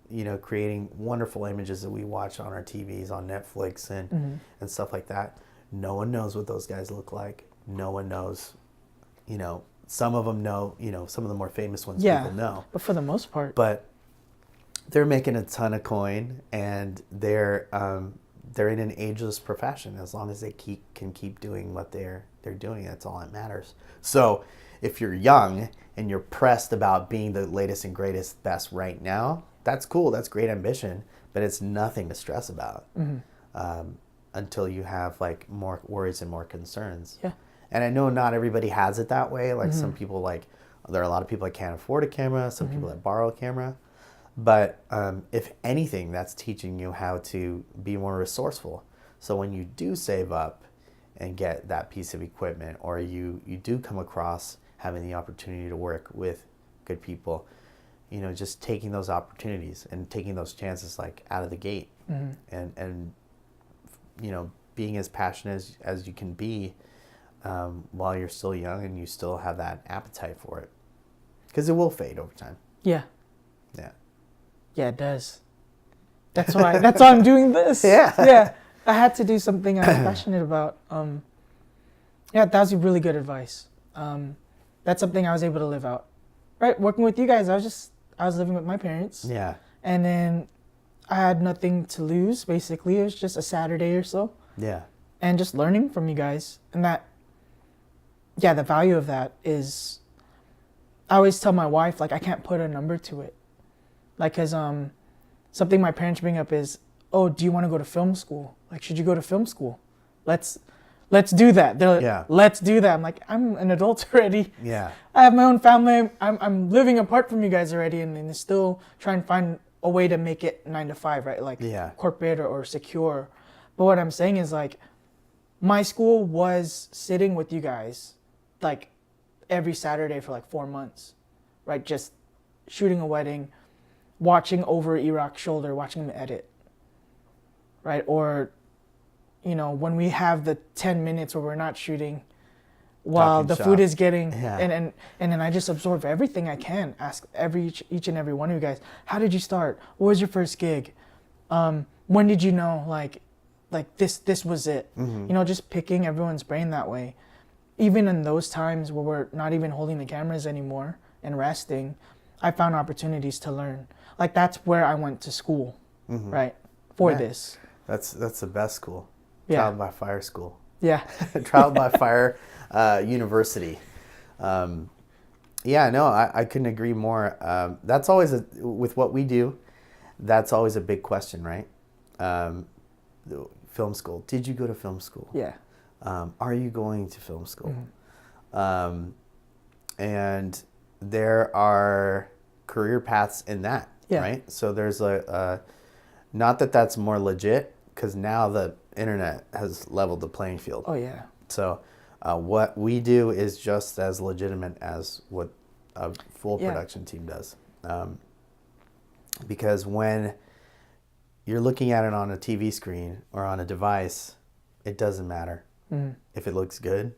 B: you know, creating wonderful images that we watch on our TVs, on Netflix and stuff like that. No one knows what those guys look like. No one knows, you know, some of them know, you know, some of the more famous ones people know.
A: But for the most part.
B: But they're making a ton of coin, and they're in an ageless profession. As long as they can keep doing what they're doing, that's all that matters. So if you're young and you're pressed about being the latest and greatest best right now, that's cool. That's great ambition, but it's nothing to stress about until you have like more worries and more concerns. Yeah. And I know not everybody has it that way. Like some people, like, there are a lot of people that can't afford a camera. Some people that borrow a camera. But if anything, that's teaching you how to be more resourceful. So when you do save up and get that piece of equipment, or you do come across having the opportunity to work with good people, you know, just taking those opportunities and taking those chances like out of the gate, and you know, being as passionate as you can be while you're still young and you still have that appetite for it, because it will fade over time. Yeah.
A: Yeah, it does. That's why I'm doing this. Yeah. I had to do something I'm passionate about. Yeah, that was really good advice. That's something I was able to live out. Right, working with you guys, I was living with my parents. Yeah. And then I had nothing to lose, basically. It was just a Saturday or so. Yeah. And just learning from you guys. And that, yeah, the value of that is, I always tell my wife, like, I can't put a number to it. Like, because something my parents bring up is, oh, do you want to go to film school? Like, should you go to film school? Let's do that. They're like, let's do that. I'm like, I'm an adult already. Yeah. I have my own family. I'm living apart from you guys already, and still trying to find a way to make it 9 to 5, right? Like corporate or secure. But what I'm saying is, like, my school was sitting with you guys like every Saturday for like 4 months, right? Just shooting a wedding, watching over Iraq's shoulder, watching him edit, right? Or, you know, when we have the 10 minutes where we're not shooting while the food is getting, and then I just absorb everything I can, ask each and every one of you guys, how did you start? What was your first gig? When did you know, like this was it? You know, just picking everyone's brain that way. even in those times where we're not even holding the cameras anymore and resting, I found opportunities to learn. Like that's where I went to school, right? For this.
B: That's the best school.
A: Yeah.
B: Trial by fire school.
A: Yeah.
B: Trial by fire university. Yeah, no, I couldn't agree more. That's always with what we do. That's always a big question, right? Film school. Did you go to film school?
A: Yeah.
B: Are you going to film school? And there are career paths in that, right? So there's not that that's more legit, because now the internet has leveled the playing field.
A: Oh yeah.
B: So what we do is just as legitimate as what a full production team does. Because when you're looking at it on a TV screen or on a device, it doesn't matter. If it looks good,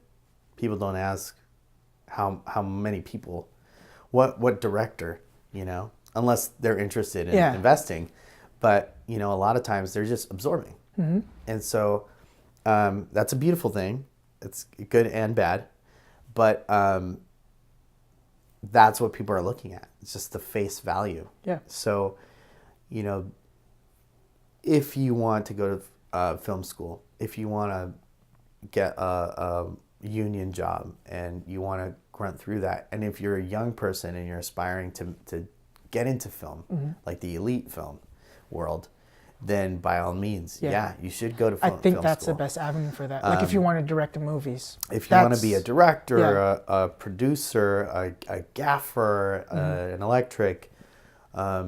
B: people don't ask how many people, what director, unless they're interested in investing. But, a lot of times they're just absorbing. And so that's a beautiful thing. It's good and bad. But that's what people are looking at. It's just the face value.
A: Yeah.
B: So, if you want to go to film school, if you want to get a union job and you want to grunt through that, and if you're a young person and you're aspiring to get into film, like the elite film world, then by all means, you should go to film school.
A: I think that's the best avenue for that. Like if you want to direct movies.
B: If you want to be a director, a producer, a gaffer, an electric, a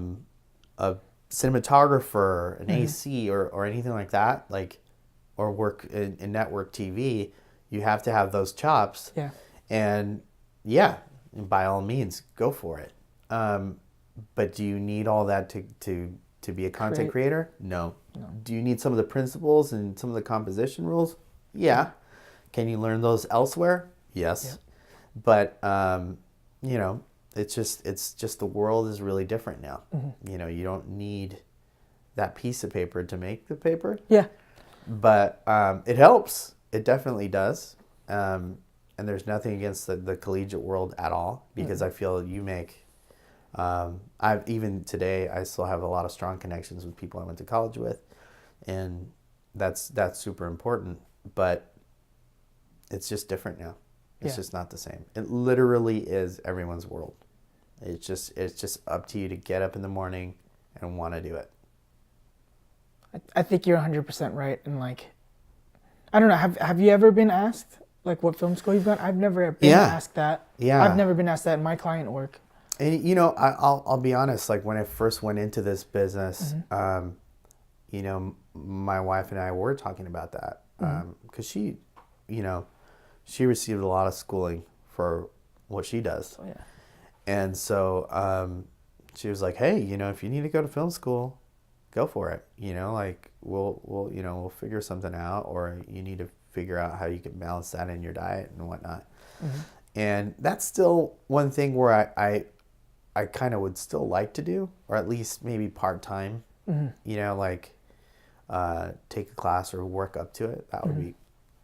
B: cinematographer, an AC, or anything like that, or work in network TV, you have to have those chops.
A: Yeah.
B: And by all means, go for it. But do you need all that to be a content creator? No. Do you need some of the principles and some of the composition rules? Yeah. Can you learn those elsewhere? Yes. Yeah. But it's just the world is really different now. You don't need that piece of paper to make the paper.
A: Yeah.
B: But it helps. It definitely does. And there's nothing against the collegiate world at all, because I feel you make. Even today, I still have a lot of strong connections with people I went to college with, and that's super important. But it's just different now. It's just not the same. It literally is everyone's world. It's just up to you to get up in the morning and want to do it.
A: I think you're 100% right. And I don't know, have you ever been asked what film school you've gone? I've never been asked that. Yeah. I've never been asked that in my client work.
B: And I'll be honest, when I first went into this business, my wife and I were talking about that, because she received a lot of schooling for what she does.
A: Oh, yeah.
B: And so she was like, hey, if you need to go to film school, go for it. We'll figure something out, or you need to figure out how you can balance that in your diet and whatnot. And that's still one thing where I kind of would still like to do, or at least maybe part-time, take a class or work up to it. That would be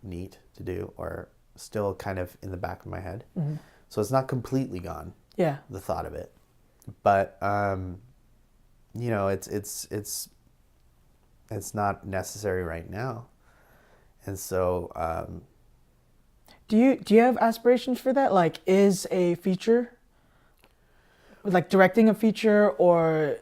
B: neat to do, or still kind of in the back of my head. So it's not completely gone.
A: Yeah.
B: The thought of it. But, it's not necessary right now. And so,
A: do you have aspirations for that? Is a feature, directing a feature, or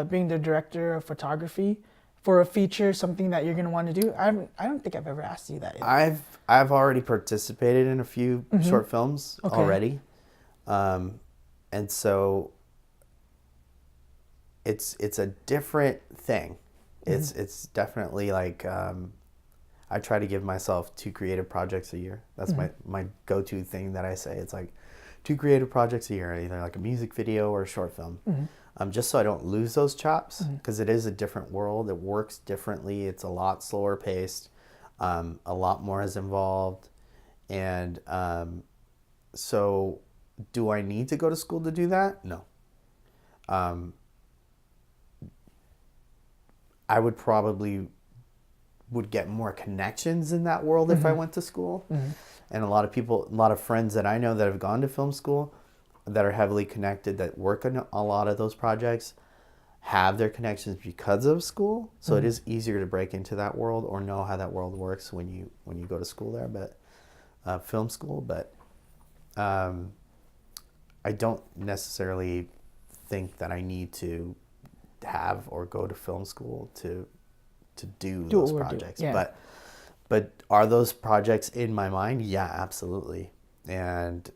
A: being the director of photography for a feature, something that you're gonna want to do? I don't think I've ever asked you that yet.
B: I've already participated in a few short films already, and so it's a different thing. It's definitely I try to give myself 2 creative projects a year. That's my go-to thing that I say. It's 2 creative projects a year, either a music video or a short film. Just so I don't lose those chops, because it is a different world. It works differently. It's a lot slower paced. A lot more is involved. And so do I need to go to school to do that? No. I would probably get more connections in that world if I went to school. And a lot of people, a lot of friends that I know that have gone to film school that are heavily connected, that work on a lot of those projects, have their connections because of school. So it is easier to break into that world or know how that world works when you go to school there, but film school. But I don't necessarily think that I need to have or go to film school to do those projects. But are those projects in my mind? Yeah, absolutely. And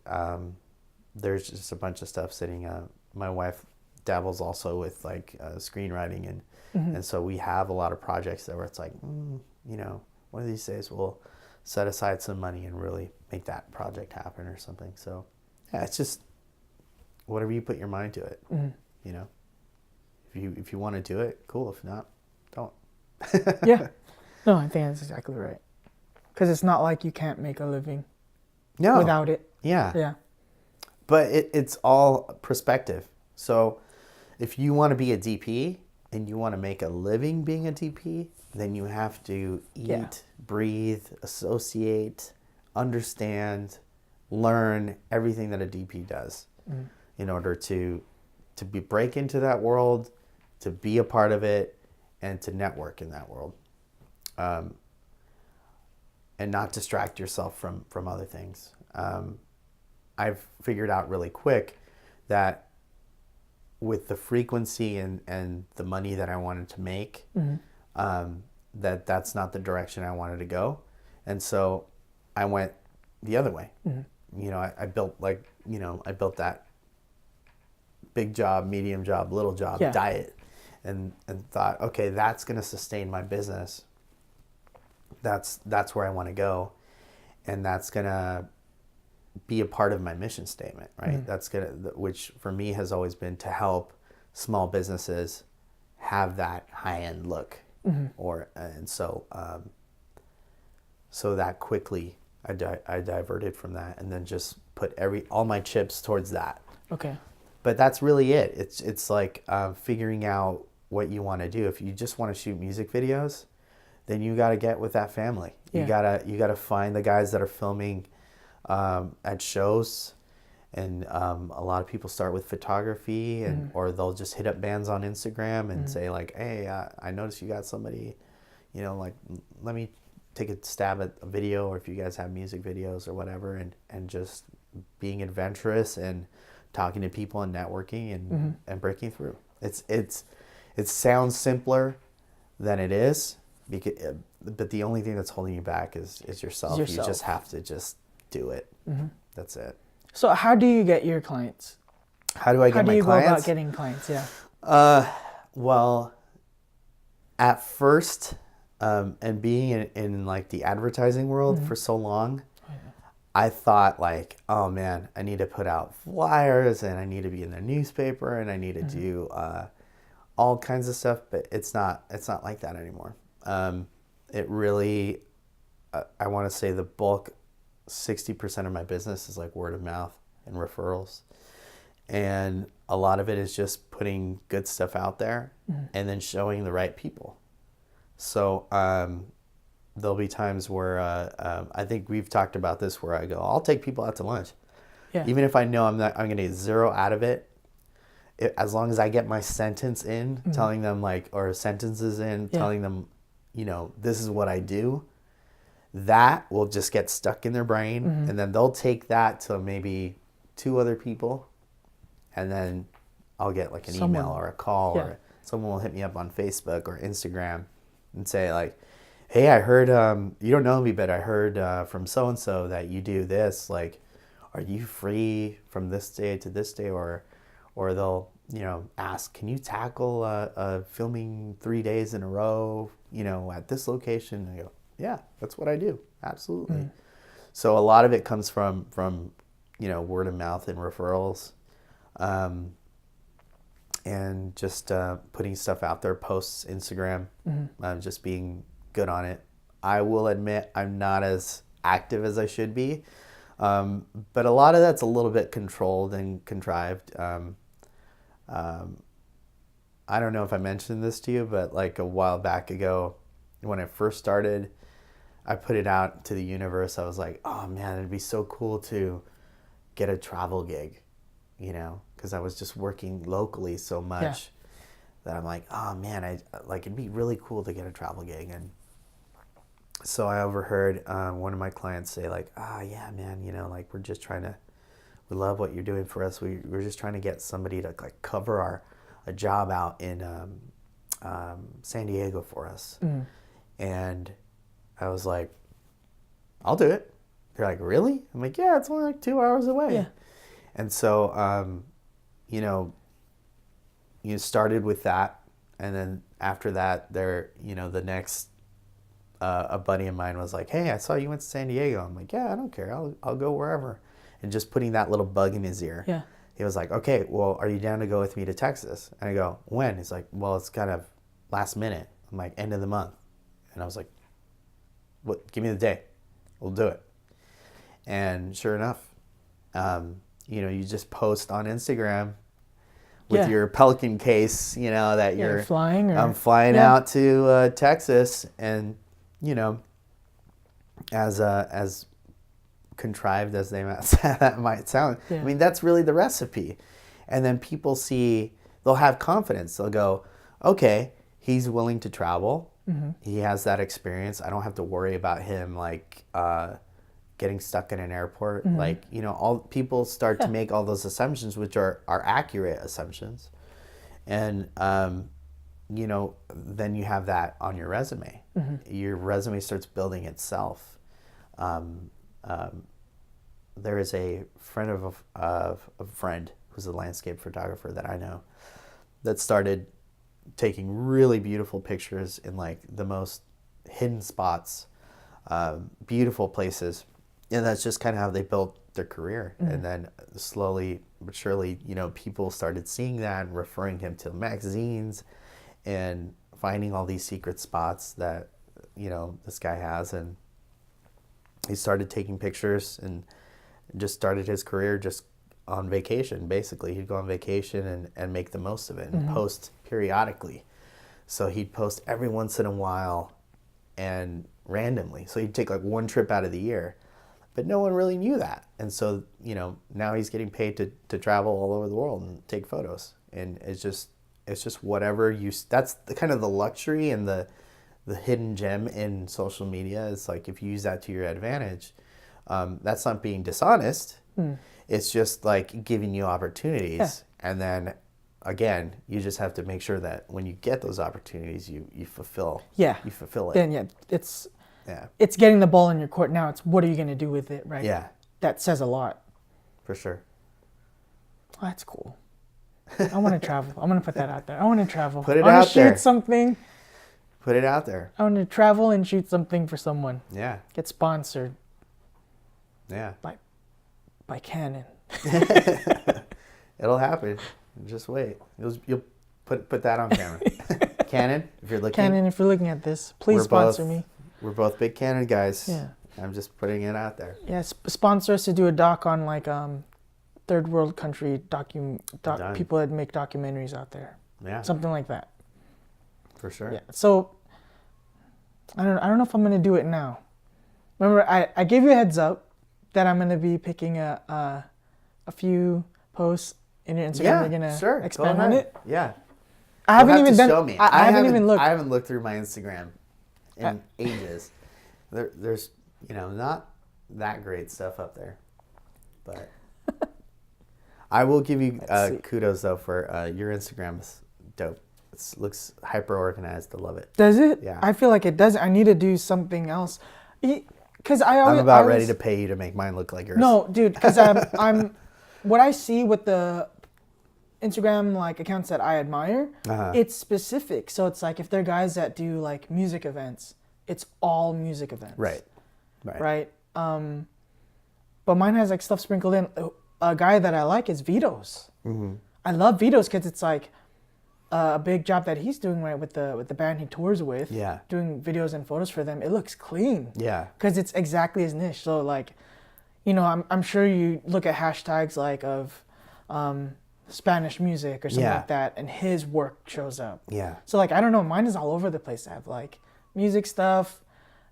B: there's just a bunch of stuff sitting. My wife dabbles also with like screenwriting, and so we have a lot of projects that where it's like, you know, one of these days we'll set aside some money and really make that project happen or something. So yeah, it's just whatever you put your mind to it. You know, if you want to do it, cool. If not, don't.
A: Yeah. No, I think that's exactly right. Because it's not like you can't make a living without it.
B: Yeah.
A: Yeah.
B: But it's all perspective. So if you want to be a DP and you want to make a living being a DP, then you have to eat, breathe, associate, understand, learn everything that a DP does in order to break into that world, to be a part of it, and to network in that world. And not distract yourself from other things. I've figured out really quick that with the frequency and the money that I wanted to make, that's not the direction I wanted to go. And so I went the other way. You know, I built that big job, medium job, little job diet, and thought, okay, that's going to sustain my business. That's where I want to go, and that's going to be a part of my mission statement, right? That's which for me has always been to help small businesses have that high-end look, so that quickly I diverted from that and then just put all my chips towards that.
A: Okay.
B: But that's really it. It's like figuring out what you want to do. If you just want to shoot music videos, then you got to get with that family. You gotta find the guys that are filming at shows, and a lot of people start with photography, or they'll just hit up bands on Instagram and say like, hey, I noticed you got somebody, you know, like, let me take a stab at a video, or if you guys have music videos or whatever, and just being adventurous and talking to people and networking and breaking through. It sounds simpler than it is, but the only thing that's holding you back is yourself. You just have to just do it. That's it.
A: So how do you get your clients?
B: How do I get my clients?
A: How do you go about getting clients? Yeah.
B: Well, at first, and being in like the advertising world for so long, I thought like, oh man, I need to put out flyers and I need to be in the newspaper and I need to do all kinds of stuff, but it's not like that anymore. It really, I want to say the bulk, 60% of my business is like word of mouth and referrals. And a lot of it is just putting good stuff out there and then showing the right people. So there'll be times where I think we've talked about this, where I go, I'll take people out to lunch. Yeah. Even if I know I'm going to get zero out of it, as long as I get my sentence in, telling them like, or sentences in, telling them, you know, this is what I do, that will just get stuck in their brain. And then they'll take that to maybe 2 other people. And then I'll get like an email or a call, or someone will hit me up on Facebook or Instagram and say like, hey, I heard, you don't know me, but I heard from so-and-so that you do this. Like, are you free from this day to this day? Or they'll, you know, ask, can you tackle filming 3 days in a row, you know, at this location? And I go, yeah, that's what I do. Absolutely. So a lot of it comes from, you know, word of mouth and referrals. And just putting stuff out there, posts, Instagram, just being good on it. I will admit I'm not as active as I should be, but a lot of that's a little bit controlled and contrived. I don't know if I mentioned this to you, but like a while back ago, when I first started, I put it out to the universe. I was like, oh man, it'd be so cool to get a travel gig, you know, because I was just working locally so much that I'm like, oh man, it'd be really cool to get a travel gig. And so I overheard one of my clients say like, yeah, man, you know, like we love what you're doing for us. We're just trying to get somebody to like cover a job out in San Diego for us. And I was like, I'll do it. They're like, really? I'm like, yeah, it's only like 2 hours away.
A: Yeah.
B: And so, you know, you started with that. And then after that, the next, a buddy of mine was like, hey, I saw you went to San Diego. I'm like, yeah, I don't care. I'll go wherever. And just putting that little bug in his ear. Yeah. He was like, okay, well, are you down to go with me to Texas? And I go, when? He's like, well, it's kind of last minute. I'm like, end of the month. And I was like, what? Give me the day. We'll do it. And sure enough, you know, you just post on Instagram with your Pelican case, you know, that you're
A: flying.
B: I'm flying out to Texas, and you know, as contrived as that might sound, I mean, that's really the recipe. And then people they'll have confidence. They'll go, okay, he's willing to travel. He has that experience. I don't have to worry about him like getting stuck in an airport. Like, you know, all people start to make all those assumptions, which are accurate assumptions. And, you know, then you have that on your resume. Your resume starts building itself. There is a friend of a friend who's a landscape photographer that I know that started taking really beautiful pictures in like the most hidden spots, beautiful places. And that's just kind of how they built their career. And then slowly but surely, you know, people started seeing that and referring him to magazines and finding all these secret spots that, you know, this guy has. And he started taking pictures and just started his career just on vacation. Basically, he'd go on vacation and make the most of it and post periodically. So he'd post every once in a while and randomly. So he'd take like one trip out of the year, but no one really knew that. And so, you know, now he's getting paid to travel all over the world and take photos. And it's just whatever that's the kind of the luxury and the hidden gem in social media. Is like, if you use that to your advantage, that's not being dishonest. It's just like giving you opportunities. And then again, you just have to make sure that when you get those opportunities, you fulfill. You fulfill it.
A: Then it's getting the ball in your court now. It's what are you going to do with it, right?
B: Yeah.
A: That says a lot.
B: For sure.
A: Oh, that's cool. I want to travel. I'm going to put that out there. I want to travel.
B: Put it
A: I
B: out
A: want to
B: there.
A: shoot something.
B: Put it out there.
A: I want to travel and shoot something for someone.
B: Yeah.
A: Get sponsored.
B: Yeah.
A: By Canon.
B: It'll happen. Just wait. You'll put that on camera. Canon, if you're looking.
A: Canon, if you're looking at this, please sponsor me.
B: We're both big Canon guys.
A: Yeah.
B: I'm just putting it out there.
A: Yeah, sponsor us to do a doc on like third world country people that make documentaries out there.
B: Yeah.
A: Something like that.
B: For sure.
A: Yeah. So I don't know if I'm gonna do it now. Remember, I gave you a heads up that I'm gonna be picking a few posts in your Instagram.
B: Yeah,
A: You're gonna
B: sure.
A: expand on it.
B: Yeah.
A: I haven't even done.
B: Show me.
A: I haven't even looked.
B: I haven't looked through my Instagram in ages. There's not that great stuff up there, but I will give you kudos though for your Instagram is dope. It looks hyper organized. I love it.
A: Does it?
B: Yeah.
A: I feel like it does. I need to do something else. Because
B: I'm about ready to pay you to make mine look like yours.
A: No, dude, because I'm what I see with the Instagram like accounts that I admire, it's specific. So it's like if they're guys that do like music events, it's all music events. Right. But mine has like stuff sprinkled in. A guy that I like is Vito's. I love Vito's because it's like a big job that he's doing right with the band he tours with.
B: Yeah. Doing
A: videos and photos for them. It looks clean.
B: Yeah.
A: Because it's exactly his niche. So like, I'm sure you look at hashtags like of Spanish music or something like that, and his work shows up.
B: Yeah.
A: So like, I don't know, mine is all over the place. I have like music stuff.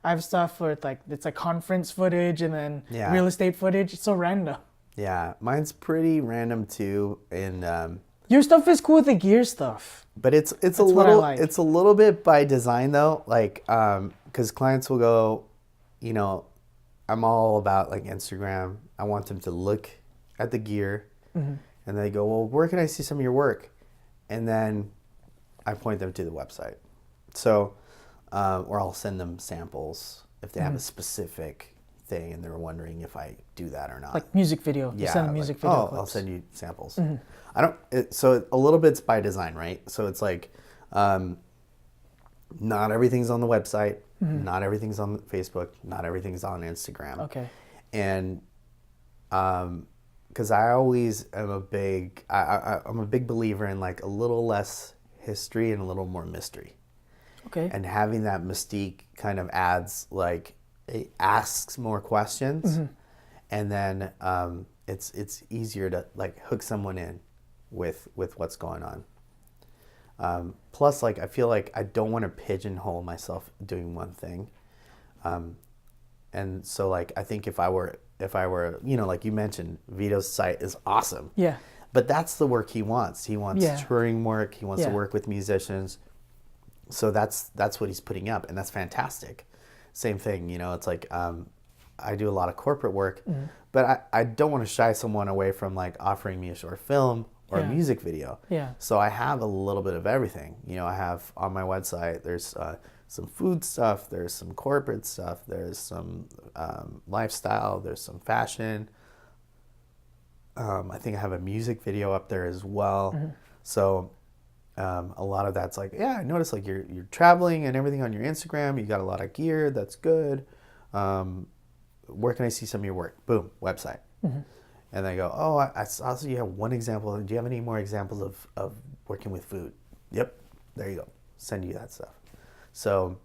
A: I have stuff where it's like conference footage and then
B: Yeah.
A: real estate footage. It's so random.
B: Yeah, mine's pretty random too, and
A: Your stuff is cool with the gear stuff.
B: but it's a
A: what I
B: little
A: like.
B: it's a little bit by design though, like because clients will go, you know, I'm all about like Instagram. I want them to look at the gear, and they go, well, where can I see some of your work? And then I point them to the website. So, or I'll send them samples if they have a specific thing and they're wondering if I do that or not.
A: Like music video. You send a music video clips.
B: I'll send you samples. I don't. So a little bit's by design, right? So it's like, not everything's on the website, not everything's on Facebook, not everything's on Instagram.
A: Okay.
B: And because I always am I'm a big believer in like a little less history and a little more mystery.
A: Okay.
B: And having that mystique kind of adds, like, it asks more questions, and then it's easier to like hook someone in with what's going on. Plus, like, I feel like I don't want to pigeonhole myself doing one thing, and so like I think if I were you know, like you mentioned, Vito's site is awesome.
A: Yeah.
B: But that's the work he wants. He wants
A: Yeah.
B: touring work. He wants to
A: Yeah.
B: work with musicians. So that's what he's putting up, and that's fantastic. Same thing, you know, it's like I do a lot of corporate work, but I don't want to shy someone away from like offering me a short film or a
A: Yeah.
B: music video.
A: Yeah.
B: So I have a little bit of everything. You know, I have on my website, there's some food stuff, there's some corporate stuff, there's some lifestyle, there's some fashion. I think I have a music video up there as well. So a lot of that's like, yeah, I noticed like you're traveling and everything on your Instagram. You got a lot of gear. That's good. Where can I see some of your work? Boom, website. And they go, oh, I saw you have one example. Do you have any more examples of working with food? Yep, there you go. Send you that stuff. So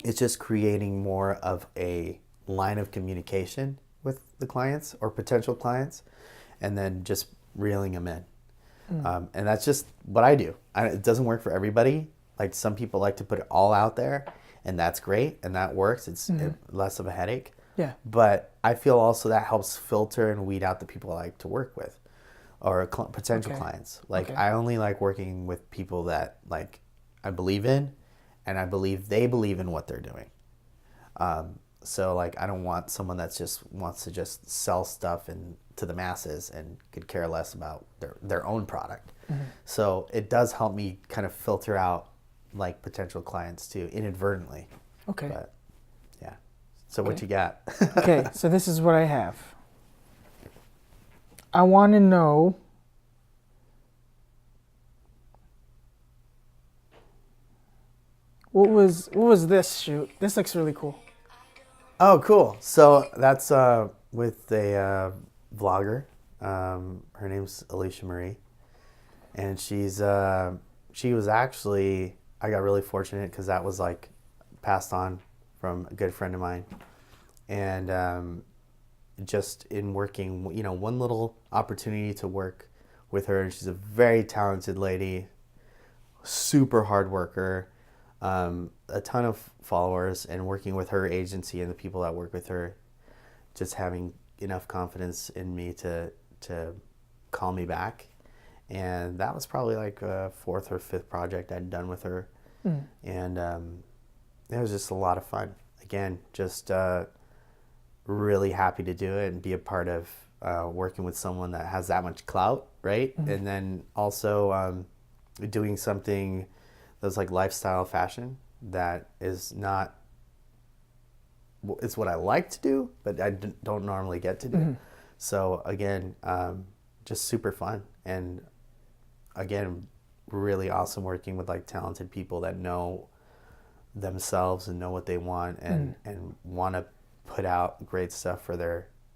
B: it's just creating more of a line of communication with the clients or potential clients, and then just reeling them in. And that's just what I do. It doesn't work for everybody. Like, some people like to put it all out there, and that's great, and that works. It's less of a headache.
A: Yeah.
B: But I feel also that helps filter and weed out the people I like to work with, or potential clients. Like, I only like working with people that like I believe in, and I believe they believe in what they're doing. So like, I don't want someone that just wants to just sell stuff and to the masses and could care less about their own product. So it does help me kind of filter out like potential clients too, inadvertently.
A: Okay.
B: But yeah. So what you got?
A: Okay, so this is what I have. I want to know what was this shoot? This looks really cool.
B: Oh, cool. So that's with a vlogger. Her name's Alicia Marie, and she was actually, I got really fortunate because that was like passed on from a good friend of mine, and just in working, you know, one little opportunity to work with her, and she's a very talented lady, super hard worker. A ton of followers, and working with her agency and the people that work with her, just having enough confidence in me to call me back. And that was probably like a fourth or fifth project I'd done with her. And it was just a lot of fun. Again, just really happy to do it and be a part of working with someone that has that much clout, right? And then also doing something that's like lifestyle fashion that is not, it's what I like to do, but I don't normally get to do. So again, just super fun. And again, really awesome working with like talented people that know themselves and know what they want, and want to put out great stuff for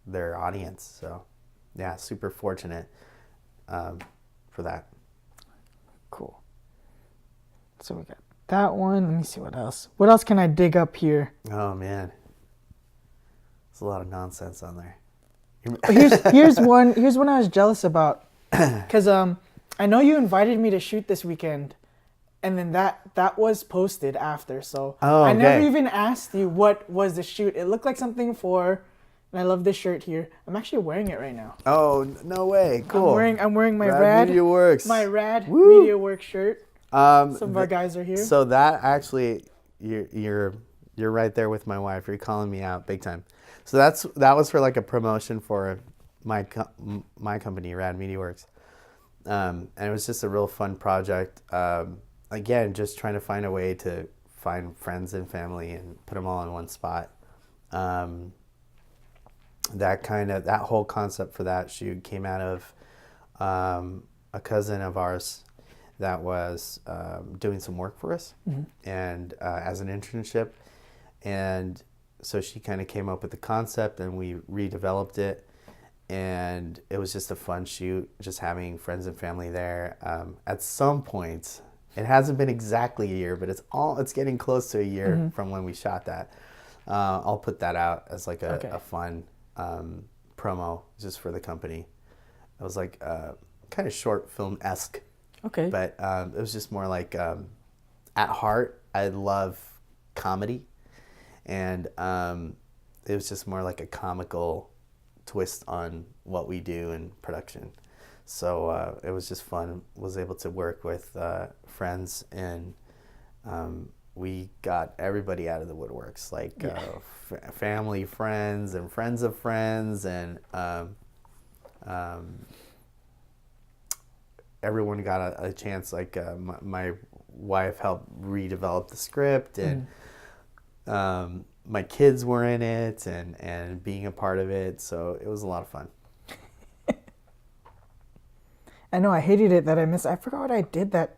B: their audience. So yeah, super fortunate for that.
A: Cool. So we got that one. Let me see what else. What else can I dig up here?
B: Oh man, there's a lot of nonsense on there.
A: Here's one I was jealous about, because I know you invited me to shoot this weekend, and then that was posted after. So
B: Oh,
A: I never
B: okay.
A: even asked you what was the shoot. It looked like something for, and I love this shirt here. I'm actually wearing it right now.
B: Oh, no way. Cool.
A: I'm wearing my
B: Radmediaworx.
A: my
B: Woo.
A: Radmediaworx shirt. Some of our guys are here.
B: So that actually, you're right there with my wife. You're calling me out big time. So that was for like a promotion for my company, Radmediaworx. And it was just a real fun project. Again, just trying to find a way to find friends and family and put them all in one spot. That whole concept for that shoot came out of a cousin of ours that was doing some work for us, and as an internship, and so she kind of came up with the concept, and we redeveloped it, and it was just a fun shoot, just having friends and family there. At some point, it hasn't been exactly a year, but it's getting close to a year from when we shot that. I'll put that out as like a fun promo just for the company. It was like kind of short film-esque.
A: Okay.
B: But it was just more like, at heart, I love comedy. And it was just more like a comical twist on what we do in production. So it was just fun. Was able to work with friends, and we got everybody out of the woodworks, like family, friends, and friends of friends, and everyone got a chance. Like my wife helped redevelop the script, and my kids were in it, and being a part of it. So it was a lot of fun.
A: I know I hated it that I missed. I forgot what I did that.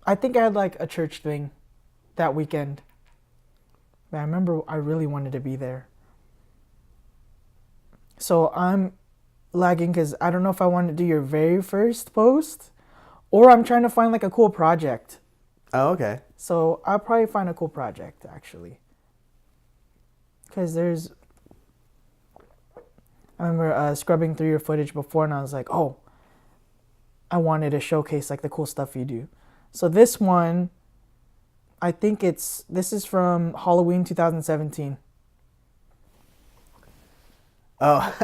A: I think I had like a church thing that weekend. But I remember I really wanted to be there. So I'm lagging because I don't know if I want to do your very first post, or I'm trying to find like a cool project.
B: Oh, okay.
A: So I'll probably find a cool project actually. Because I remember scrubbing through your footage before, and I was like, oh, I wanted to showcase like the cool stuff you do. So this one, I think this is from Halloween 2017.
B: Oh,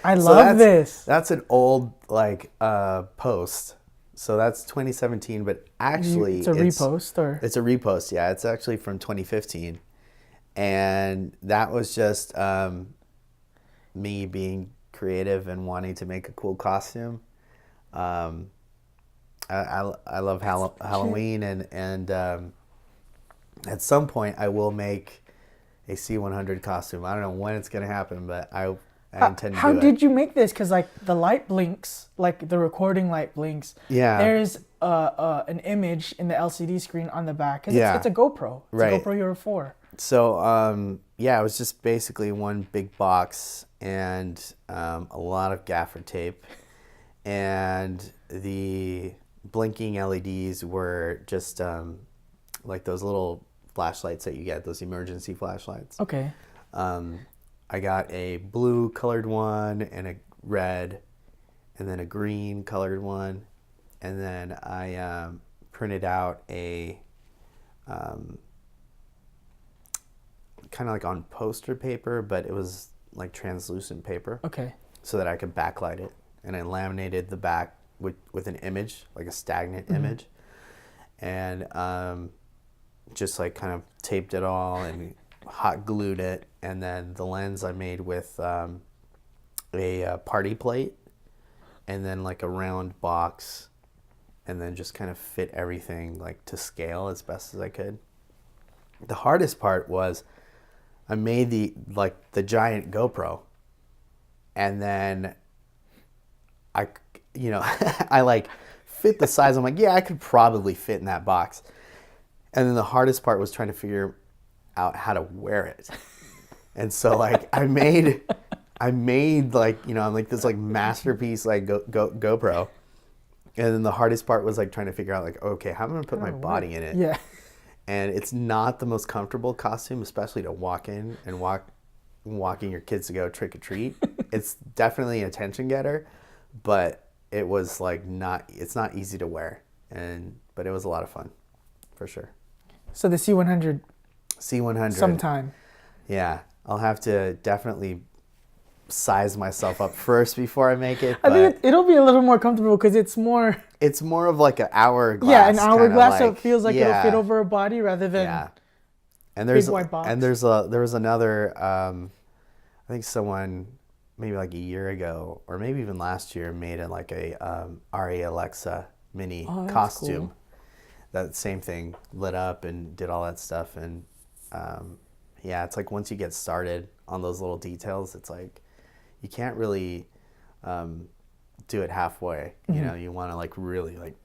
A: I love this.
B: That's an old like post. So that's 2017, but actually
A: it's a repost, or
B: it's a repost. Yeah, it's actually from 2015, and that was just me being creative and wanting to make a cool costume. I love Halloween, and at some point I will make a C100 costume. I don't know when it's gonna happen, but I intend to do it.
A: How did you make this? Because like the light blinks, like the recording light blinks.
B: Yeah.
A: There's an image in the LCD screen on the back. 'Cause
B: Yeah.
A: It's a GoPro. It's
B: Right.
A: a GoPro Hero 4.
B: So yeah, it was just basically one big box and a lot of gaffer tape, and the blinking LEDs were just like those little flashlights that you get, those emergency flashlights.
A: Okay.
B: I got a blue colored one and a red, and then a green colored one, and then I printed out a kind of like on poster paper, but it was like translucent paper.
A: Okay.
B: So that I could backlight it, and I laminated the back with an image, like a stagnant image, and just like kind of taped it all and hot glued it, and then the lens I made with a party plate, and then like a round box, and then just kind of fit everything like to scale as best as I could. The hardest part was I made the giant GoPro, and then I like fit the size. I'm like, yeah, I could probably fit in that box. And then the hardest part was trying to figure out how to wear it. And so like I made like, I'm like this like masterpiece like GoPro. And then the hardest part was like trying to figure out like, okay, how am I gonna put my body in it?
A: Yeah.
B: And it's not the most comfortable costume, especially to walk in and walking your kids to go trick or treat. It's definitely an attention getter, but it was like it's not easy to wear, but it was a lot of fun. for sure.
A: So the C100
B: C100.
A: sometime.
B: Yeah, I'll have to definitely size myself up first before I make it.
A: I think it'll be a little more comfortable because it's more.
B: It's more of like an hourglass.
A: Yeah, an hourglass,
B: like,
A: so it feels like
B: yeah,
A: it'll fit over a body rather than.
B: Yeah, and there's
A: big white box.
B: and there was another. I think someone maybe like a year ago or maybe even last year made it like a RA Alexa mini costume.
A: Cool.
B: That same thing lit up and did all that stuff, and yeah, it's like once you get started on those little details, it's like you can't really do it halfway. You know, you want to like really like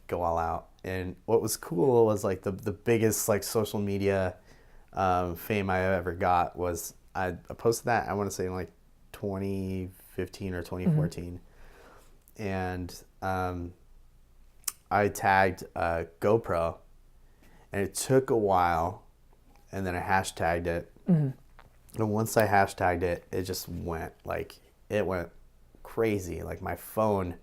B: go all out. And what was cool was like the biggest like social media fame I ever got was I posted that, I want to say in like 2015 or 2014, and I tagged GoPro, and it took a while, and then I hashtagged it. And once I hashtagged it, it just went like, it went crazy. Like my phone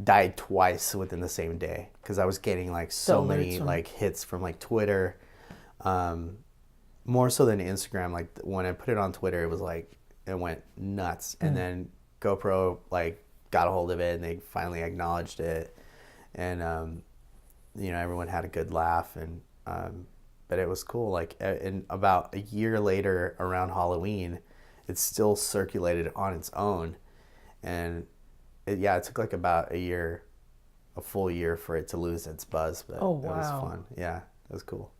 B: died twice within the same day because I was getting like so many like hits from like Twitter, more so than Instagram. Like when I put it on Twitter, it was like, it went nuts. And then GoPro like got a hold of it and they finally acknowledged it. And, you know, everyone had a good laugh, and, but it was cool. Like in about a year later around Halloween, it still circulated on its own. And it took like about a full year for it to lose its buzz, but it was fun. Yeah, it was cool.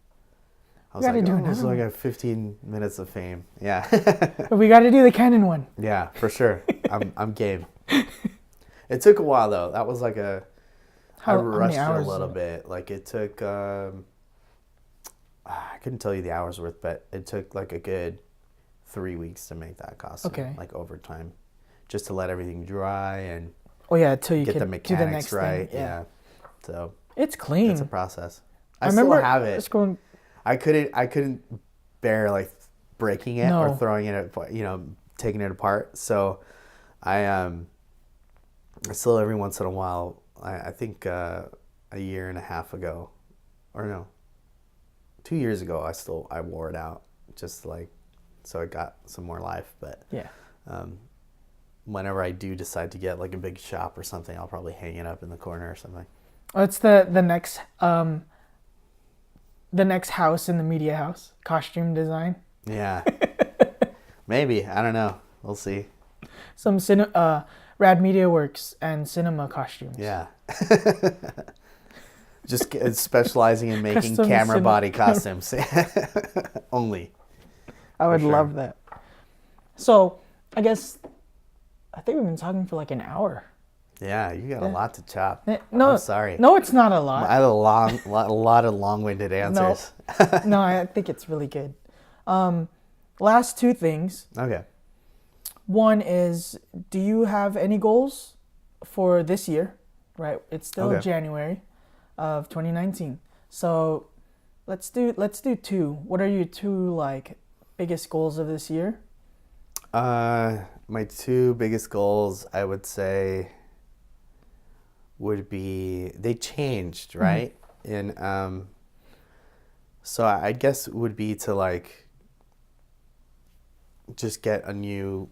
B: I was like, oh, so I got 15 minutes of fame. Yeah.
A: But we got to do the Canon one.
B: Yeah, for sure. I'm game. It took a while though. That was like I rushed it a little bit. Like it took, I couldn't tell you the hours worth, but it took like a good 3 weeks to make that costume.
A: Okay.
B: Like overtime, just to let everything dry and
A: until you
B: get
A: can
B: the mechanics
A: do the next
B: right.
A: thing.
B: Yeah. So
A: it's clean.
B: it's a process. I
A: remember
B: still have it.
A: Going,
B: I couldn't bear like breaking it or throwing it, you know, taking it apart. So I still every once in a while, I think a year and a half ago, or no, 2 years ago, I wore it out just like, so it got some more life. But whenever I do decide to get like a big shop or something, I'll probably hang it up in the corner or something.
A: Oh, it's the next house in the media house, costume design.
B: Yeah. Maybe. I don't know. We'll see.
A: Some Radmediaworx and cinema costumes.
B: Yeah. Just specializing in making
A: Custom
B: camera body costumes. Only.
A: I would love that. So, I think we've been talking for like an hour.
B: Yeah, you got a lot to chop.
A: No,
B: I'm sorry.
A: No, it's not a lot.
B: I had a lot of long-winded answers.
A: No, I think it's really good. Last two things.
B: Okay.
A: One is, do you have any goals for this year? Right, it's still January of 2019. So let's do two. What are your two like biggest goals of this year?
B: My two biggest goals, I would say, would be, they changed, right? And so I guess it would be to like just get a new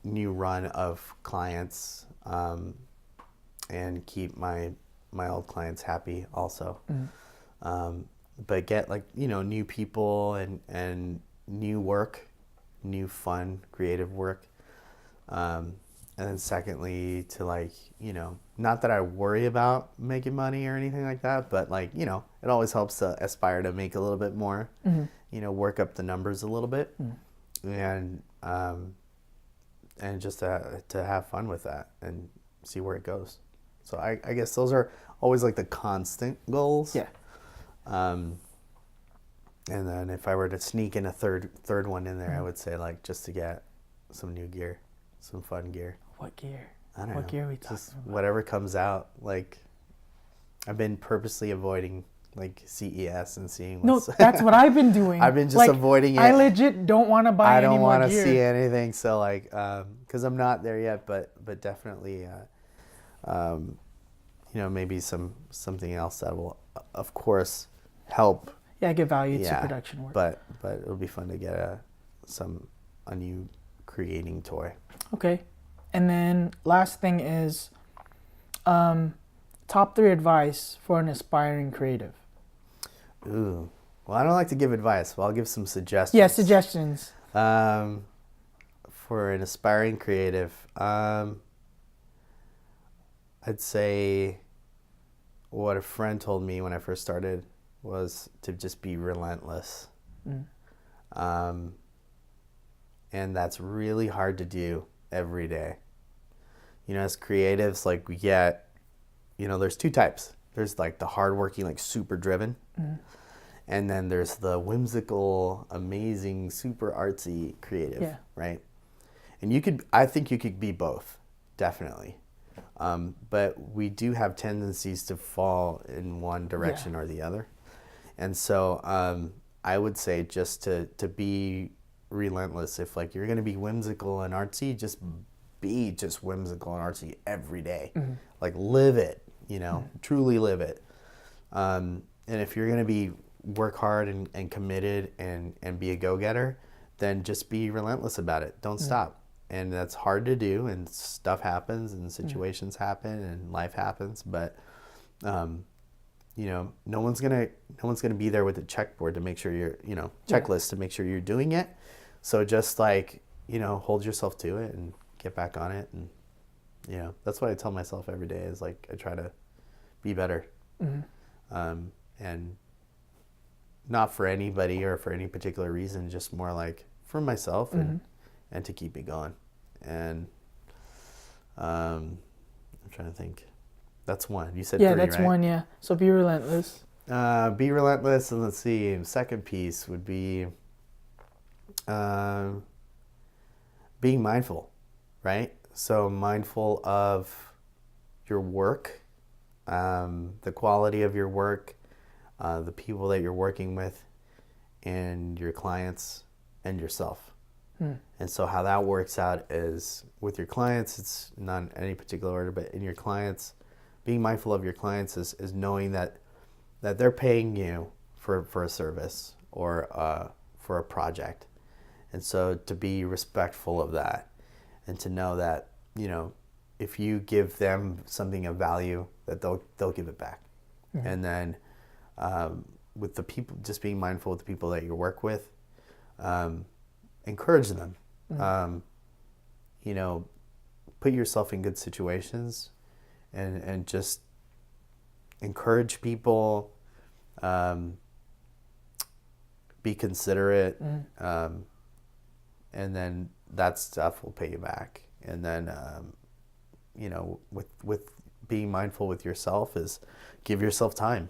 B: run of clients, and keep my old clients happy also. But get like, you know, new people and new work, new fun creative work. And then secondly, to like, you know, not that I worry about making money or anything like that, but like, you know, it always helps to aspire to make a little bit more, you know, work up the numbers a little bit, and just to have fun with that and see where it goes. So I guess those are always like the constant goals.
A: Yeah.
B: And then if I were to sneak in a third one in there, I would say like just to get some new gear, some fun gear.
A: What gear?
B: I don't know.
A: What gear are we talking
B: just
A: about?
B: Whatever comes out. Like I've been purposely avoiding like CES and seeing what's...
A: No, that's what I've been doing.
B: I've been just avoiding it.
A: I legit don't want to buy any more gear.
B: I don't want to see anything. So like, because I'm not there yet, but definitely, you know, maybe something else that will, of course, help.
A: Yeah, give value to
B: Yeah,
A: production work.
B: but it'll be fun to get a new creating toy.
A: Okay. And then last thing is top 3 advice for an aspiring creative.
B: Ooh. Well, I don't like to give advice, but I'll give some suggestions.
A: Yeah, suggestions.
B: For an aspiring creative, I'd say what a friend told me when I first started was to just be relentless. And that's really hard to do every day. You know, as creatives, like we get, you know, there's 2 types. There's like the hardworking, like super driven. And then there's the whimsical, amazing, super artsy creative, right? And I think you could be both, definitely. But we do have tendencies to fall in one direction or the other. And so I would say just to be relentless. If like you're going to be whimsical and artsy, just be just whimsical and artsy every day. Like live it, you know, truly live it. And if you're going to be work hard and committed and be a go-getter, then just be relentless about it. Don't stop. And that's hard to do, and stuff happens and situations happen and life happens, but you know, no one's gonna be there with a checkboard to make sure you're, you know, checklist to make sure you're doing it. So just like, you know, hold yourself to it and get back on it. And you know, that's what I tell myself every day is like I try to be better. And not for anybody or for any particular reason, just more like for myself and to keep me going. And I'm trying to think. That's one. You said 3,
A: that's
B: right?
A: one, yeah. So be relentless.
B: Be relentless, and let's see. Second piece would be being mindful, right? So mindful of your work, the quality of your work, the people that you're working with, and your clients and yourself. And so how that works out is with your clients, it's not in any particular order, but in your clients, being mindful of your clients is knowing that they're paying you for a service or for a project. And so to be respectful of that and to know that, you know, if you give them something of value, that they'll give it back. And then with the people, just being mindful of the people that you work with, encourage them. You know, put yourself in good situations and just encourage people, be considerate, and then that stuff will pay you back. And then, you know, with being mindful with yourself is give yourself time.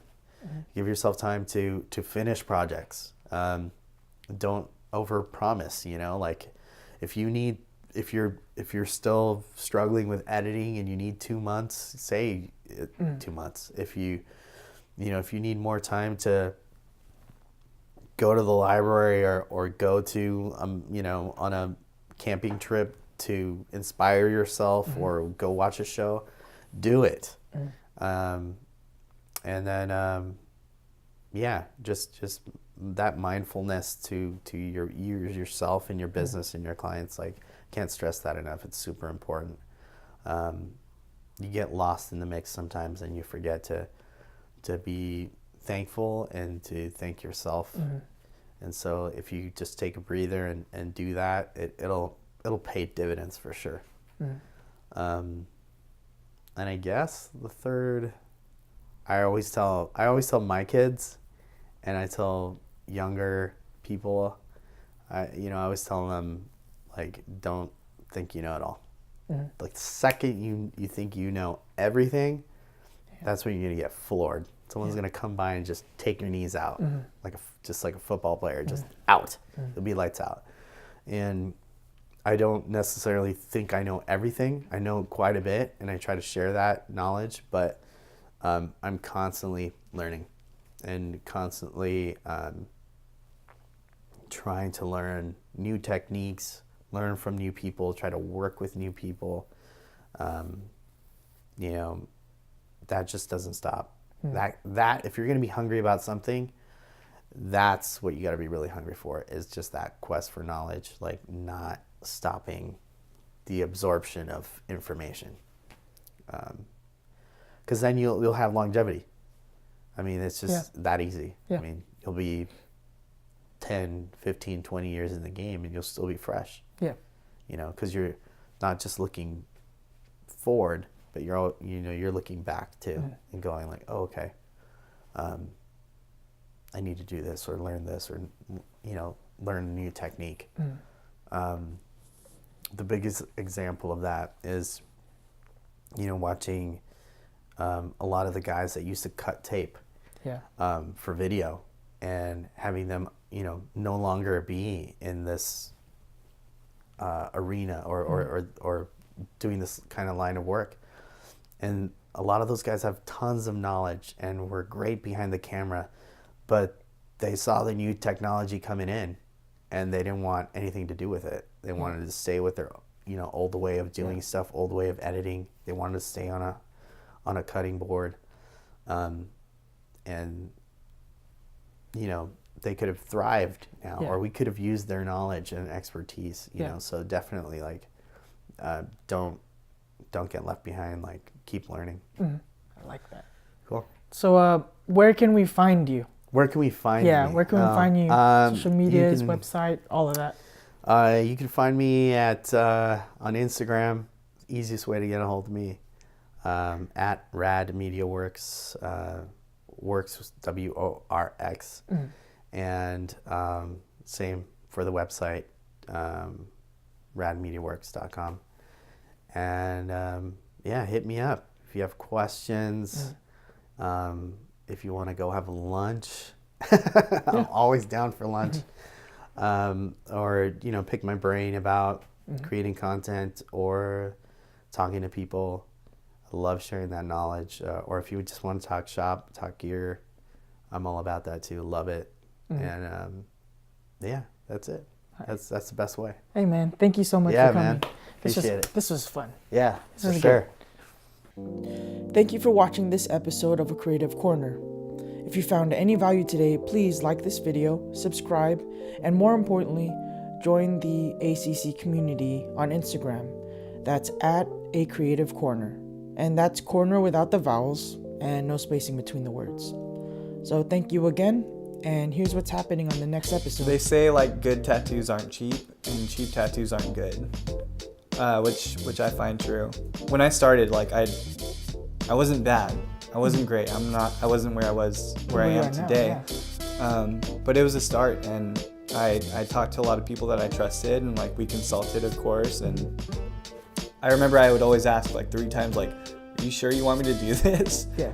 B: Give yourself time to finish projects. Don't overpromise, you know, like if you're still struggling with editing and you need 2 months, say 2 months. If you need more time to go to the library or go to you know, on a camping trip to inspire yourself or go watch a show, do it. And then just that mindfulness to yourself and your business and your clients, like can't stress that enough. It's super important. You get lost in the mix sometimes and you forget to be thankful and to thank yourself. And so if you just take a breather and do that, it'll pay dividends for sure. And I guess the third, I always tell my kids, and I tell younger people, I always tell them, like, don't think you know it all. Like the second you think you know everything, that's when you're gonna get floored. Someone's gonna come by and just take your knees out, just like a football player, just out. It'll be lights out. And I don't necessarily think I know everything. I know quite a bit, and I try to share that knowledge, but I'm constantly learning and constantly trying to learn new techniques, learn from new people, try to work with new people. You know, that just doesn't stop. That if you're going to be hungry about something, that's what you got to be really hungry for, is just that quest for knowledge, like not stopping the absorption of information. Because then you'll have longevity. I mean, it's just that easy. I mean, you'll be 10, 15, 20 years in the game and you'll still be fresh.
A: Yeah.
B: You know, because you're not just looking forward, but you're looking back too, and going like, oh, okay, I need to do this or learn this, or learn a new technique. The biggest example of that is watching a lot of the guys that used to cut tape for video, and having them no longer be in this arena or doing this kind of line of work. And a lot of those guys have tons of knowledge and were great behind the camera, but they saw the new technology coming in and they didn't want anything to do with it. They wanted to stay with their old way of doing stuff, old way of editing. They wanted to stay on a cutting board, and they could have thrived now, or we could have used their knowledge and expertise. You know, so definitely don't get left behind. Like, keep learning.
A: I like that.
B: Cool.
A: So where can we find you?
B: Where can we find you?
A: Where can we find you? Social medias, website, all of that.
B: You can find me on Instagram. Easiest way to get a hold of me, at Radmediaworx, works WORX, and same for the website, radmediaworx.com. And hit me up if you have questions. If you want to go have lunch, I'm always down for lunch. Or pick my brain about creating content or talking to people. I love sharing that knowledge. Or if you just want to talk shop, talk gear, I'm all about that too. Love it. And that's it. That's the best way.
A: Hey man, thank you so much for coming.
B: Man. Appreciate it.
A: This was fun.
B: Yeah,
A: this
B: for
A: was
B: sure.
A: Good. Thank you for watching this episode of A Creative Corner. If you found any value today, please like this video, subscribe, and more importantly, join the ACC community on Instagram. That's at A Creative Corner. And that's corner without the vowels and no spacing between the words. So thank you again, and here's what's happening on the next episode.
C: They say good tattoos aren't cheap and cheap tattoos aren't good, which I find true. When I started, I wasn't bad. I wasn't great. I wasn't where I am today. But it was a start, and I talked to a lot of people that I trusted, and we consulted, of course. And I remember I would always ask 3 times, are you sure you want me to do this?
A: Yeah.